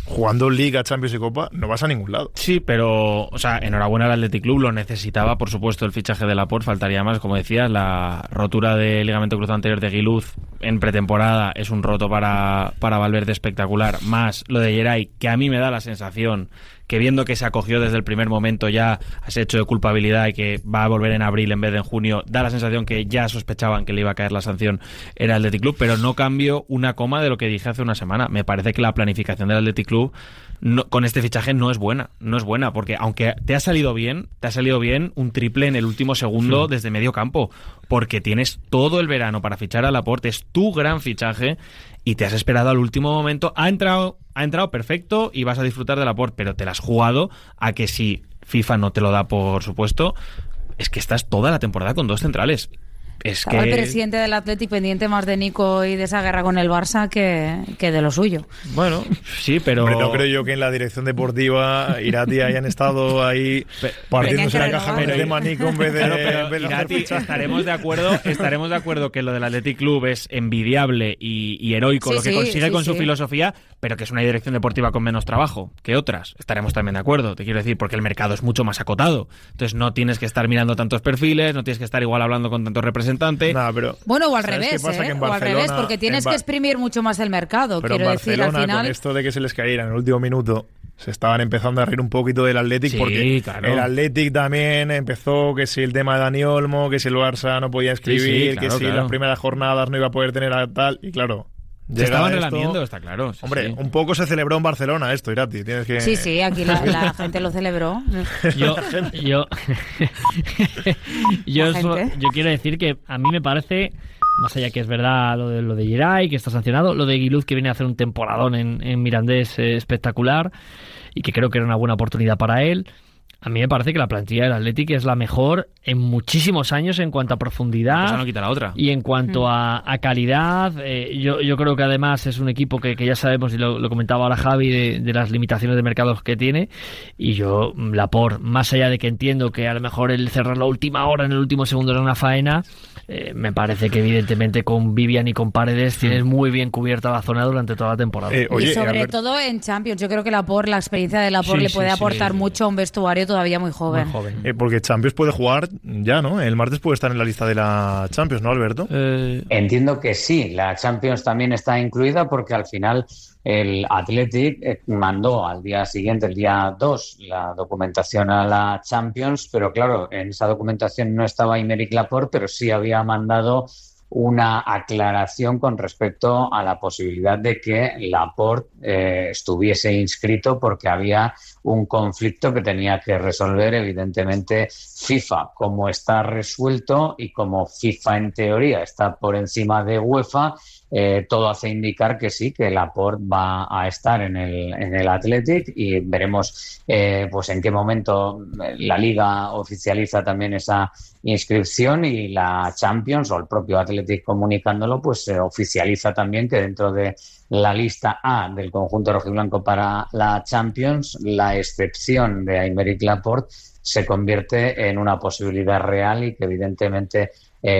jugando Liga, Champions y Copa, no vas a ningún lado. Sí, pero, o sea, enhorabuena al Athletic Club, lo necesitaba, por supuesto, el fichaje de Laporte, faltaría más, como decías, la rotura del ligamento cruzado anterior de Guiluz en pretemporada es un roto para Valverde espectacular, más lo de Geray, que a mí me da la sensación que viendo que se acogió desde el primer momento ya a ese hecho de culpabilidad y que va a volver en abril en vez de en junio, da la sensación que ya sospechaban que le iba a caer la sanción en el Athletic Club, pero no cambio una coma de lo que dije hace una semana. Me parece que la planificación del Athletic Club con este fichaje no es buena, porque aunque te ha salido bien un triple en el último segundo desde medio campo, porque tienes todo el verano para fichar a Laporte, es tu gran fichaje y te has esperado al último momento. Ha entrado perfecto y vas a disfrutar de Laporte, pero te la has jugado a que si FIFA no te lo da, por supuesto, es que estás toda la temporada con 2 centrales. Estaba el presidente del Athletic pendiente más de Nico y de esa guerra con el Barça que de lo suyo. Bueno, sí, pero... Hombre, no creo yo que en la dirección deportiva Irati hayan estado ahí partiéndose la caja con el tema Nico en vez de... Claro, pero Irati, estaremos de acuerdo que lo del Athletic Club es envidiable y heroico, lo que consigue con su filosofía, pero que es una dirección deportiva con menos trabajo que otras. Estaremos también de acuerdo, te quiero decir, porque el mercado es mucho más acotado. Entonces no tienes que estar mirando tantos perfiles, no tienes que estar igual hablando con tantos representantes. Pero, bueno, o al revés, o al revés, porque tienes que exprimir mucho más el mercado. Pero quiero en decir, Barcelona, al final, con esto de que se les cayera en el último minuto, se estaban empezando a reír un poquito del Athletic, porque claro, el Athletic también empezó que si el tema de Dani Olmo, que si el Barça no podía escribir, claro, que si las primeras jornadas no iba a poder tener a tal, y claro... Se estaban relamiendo, está claro. Hombre, un poco se celebró en Barcelona esto, Irati. Tienes que... Sí, aquí la gente lo celebró. Yo quiero decir que a mí me parece, más allá que es verdad lo de Geray, que está sancionado, lo de Guiluz, que viene a hacer un temporadón en Mirandés espectacular y que creo que era una buena oportunidad para él. A mí me parece que la plantilla del Athletic es la mejor en muchísimos años en cuanto a profundidad. Pues no quita la otra. Y en cuanto a calidad. Yo creo que además es un equipo que ya sabemos, y lo comentaba ahora Javi, de las limitaciones de mercados que tiene. Y yo, Laporte, más allá de que entiendo que a lo mejor el cerrar la última hora en el último segundo era una faena, me parece que evidentemente con Vivian y con Paredes tienes muy bien cubierta la zona durante toda la temporada. Y sobre todo en Champions. Yo creo que la experiencia de Laporte le puede aportar mucho a un vestuario todavía muy joven. Porque Champions puede jugar ya, ¿no? El martes puede estar en la lista de la Champions, ¿no, Alberto? Entiendo que sí, la Champions también está incluida porque al final el Athletic mandó al día siguiente, el día 2, la documentación a la Champions, pero claro, en esa documentación no estaba Aymeric Laporte, pero sí había mandado una aclaración con respecto a la posibilidad de que Laporte estuviese inscrito porque había un conflicto que tenía que resolver evidentemente FIFA. Como está resuelto y como FIFA en teoría está por encima de UEFA, todo hace indicar que sí, que Laporte va a estar en el Athletic y veremos pues en qué momento la Liga oficializa también esa inscripción y la Champions o el propio Athletic comunicándolo pues oficializa también que dentro de la lista A del conjunto rojiblanco para la Champions, la excepción de Aymeric Laporte se convierte en una posibilidad real y que evidentemente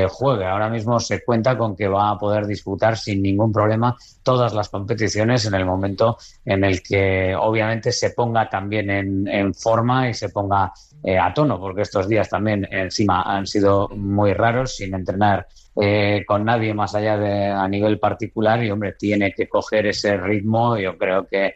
juegue. Ahora mismo se cuenta con que va a poder disputar sin ningún problema todas las competiciones en el momento en el que obviamente se ponga también en forma y se ponga a tono, porque estos días también encima han sido muy raros sin entrenar con nadie más allá de a nivel particular y hombre, tiene que coger ese ritmo. Yo creo que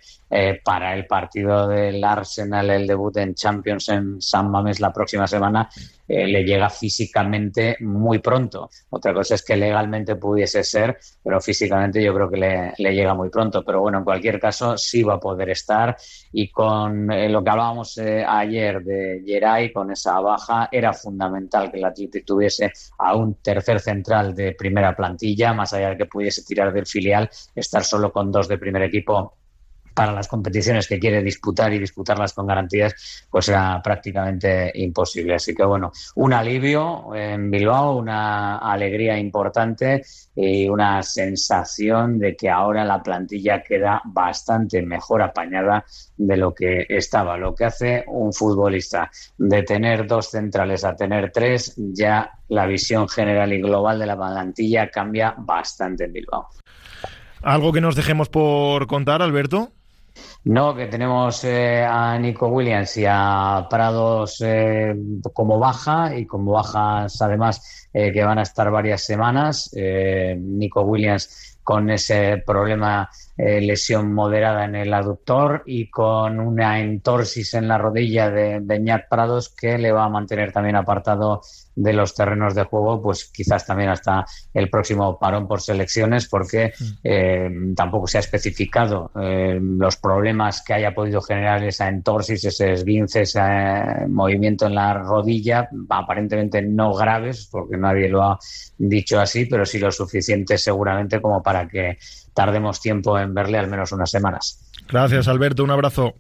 para el partido del Arsenal, el debut en Champions en San Mamés la próxima semana, le llega físicamente muy pronto. Otra cosa es que legalmente pudiese ser, pero físicamente yo creo que le llega muy pronto. Pero bueno, en cualquier caso sí va a poder estar y con lo que hablábamos ayer de Geray, con esa baja, era fundamental que el Athletic tuviese a un tercer central de primera plantilla, más allá de que pudiese tirar del filial, estar solo con 2 de primer equipo para las competiciones que quiere disputar y disputarlas con garantías, pues era prácticamente imposible. Así que bueno, un alivio en Bilbao, una alegría importante y una sensación de que ahora la plantilla queda bastante mejor apañada de lo que estaba. Lo que hace un futbolista de tener 2 centrales a tener 3, ya la visión general y global de la plantilla cambia bastante en Bilbao. ¿Algo que nos dejemos por contar, Alberto? No, que tenemos a Nico Williams y a Prados como baja y como bajas además que van a estar varias semanas. Nico Williams con ese problema, lesión moderada en el aductor y con una entorsis en la rodilla de Beñat Prados que le va a mantener también apartado de los terrenos de juego, pues quizás también hasta el próximo parón por selecciones, porque tampoco se ha especificado los problemas que haya podido generar esa entorsis, ese esguince, ese movimiento en la rodilla, aparentemente no graves, porque nadie lo ha dicho así, pero sí lo suficiente seguramente como para que tardemos tiempo en verle al menos unas semanas. Gracias, Alberto, un abrazo.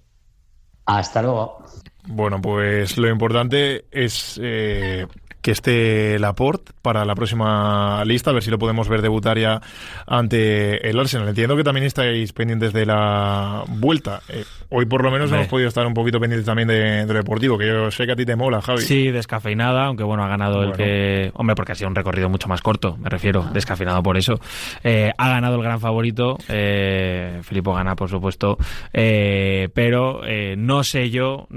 Hasta luego. Bueno, pues lo importante es que esté Laporte para la próxima lista, a ver si lo podemos ver debutar ya ante el Arsenal. Entiendo que también estáis pendientes de la vuelta. Hoy por lo menos hemos podido estar un poquito pendientes también de lo deportivo, que yo sé que a ti te mola, Javi. Sí, descafeinada, aunque bueno, ha ganado el que... Hombre, porque ha sido un recorrido mucho más corto, me refiero, descafeinado por eso. Ha ganado el gran favorito, Filippo Ganna, por supuesto, pero no sé yo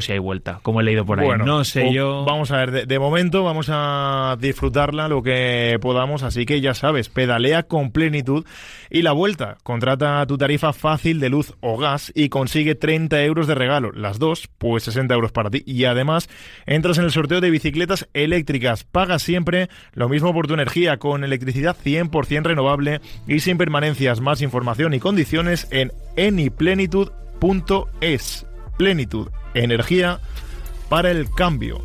si hay vuelta, como he leído por ahí. Bueno, no sé yo... Vamos a ver, de momento vamos a disfrutarla lo que podamos, así que ya sabes, pedalea con plenitud y la vuelta. Contrata tu tarifa fácil de luz o gas y consigue 30 euros de regalo. Las dos, pues 60 euros para ti. Y además entras en el sorteo de bicicletas eléctricas. Pagas siempre lo mismo por tu energía, con electricidad 100% renovable y sin permanencias. Más información y condiciones en eniplenitud.es. Plenitud, energía para el cambio.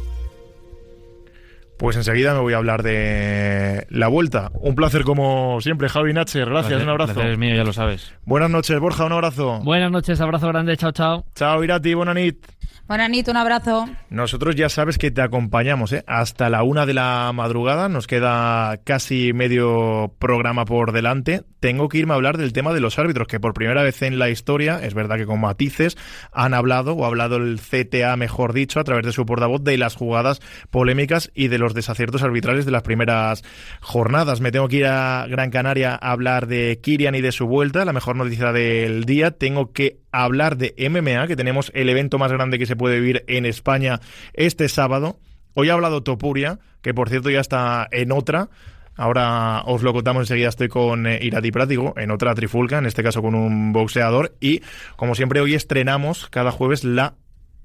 Pues enseguida me voy a hablar de la vuelta. Un placer como siempre, Javi Natcher. Gracias, un abrazo. El placer es mío, ya lo sabes. Buenas noches, Borja, un abrazo. Buenas noches, abrazo grande, chao, chao. Chao, Irati, buena nit. Buenas nit, un abrazo. Nosotros ya sabes que te acompañamos hasta la 1 de la madrugada. Nos queda casi medio programa por delante. Tengo que irme a hablar del tema de los árbitros, que por primera vez en la historia, es verdad que con matices, ha hablado el CTA, mejor dicho, a través de su portavoz, de las jugadas polémicas y de los los desaciertos arbitrales de las primeras jornadas. Me tengo que ir a Gran Canaria a hablar de Kirian y de su vuelta, la mejor noticia del día. Tengo que hablar de MMA, que tenemos el evento más grande que se puede vivir en España este sábado. Hoy ha hablado Topuria, que por cierto ya está en otra. Ahora os lo contamos enseguida. Estoy con Irati Prático en otra trifulca, en este caso con un boxeador. Y como siempre, hoy estrenamos cada jueves la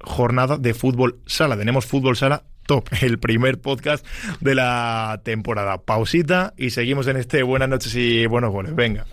jornada de fútbol sala. Tenemos fútbol sala top, el primer podcast de la temporada. Pausita y seguimos en este Buenas noches y buenos goles. Venga.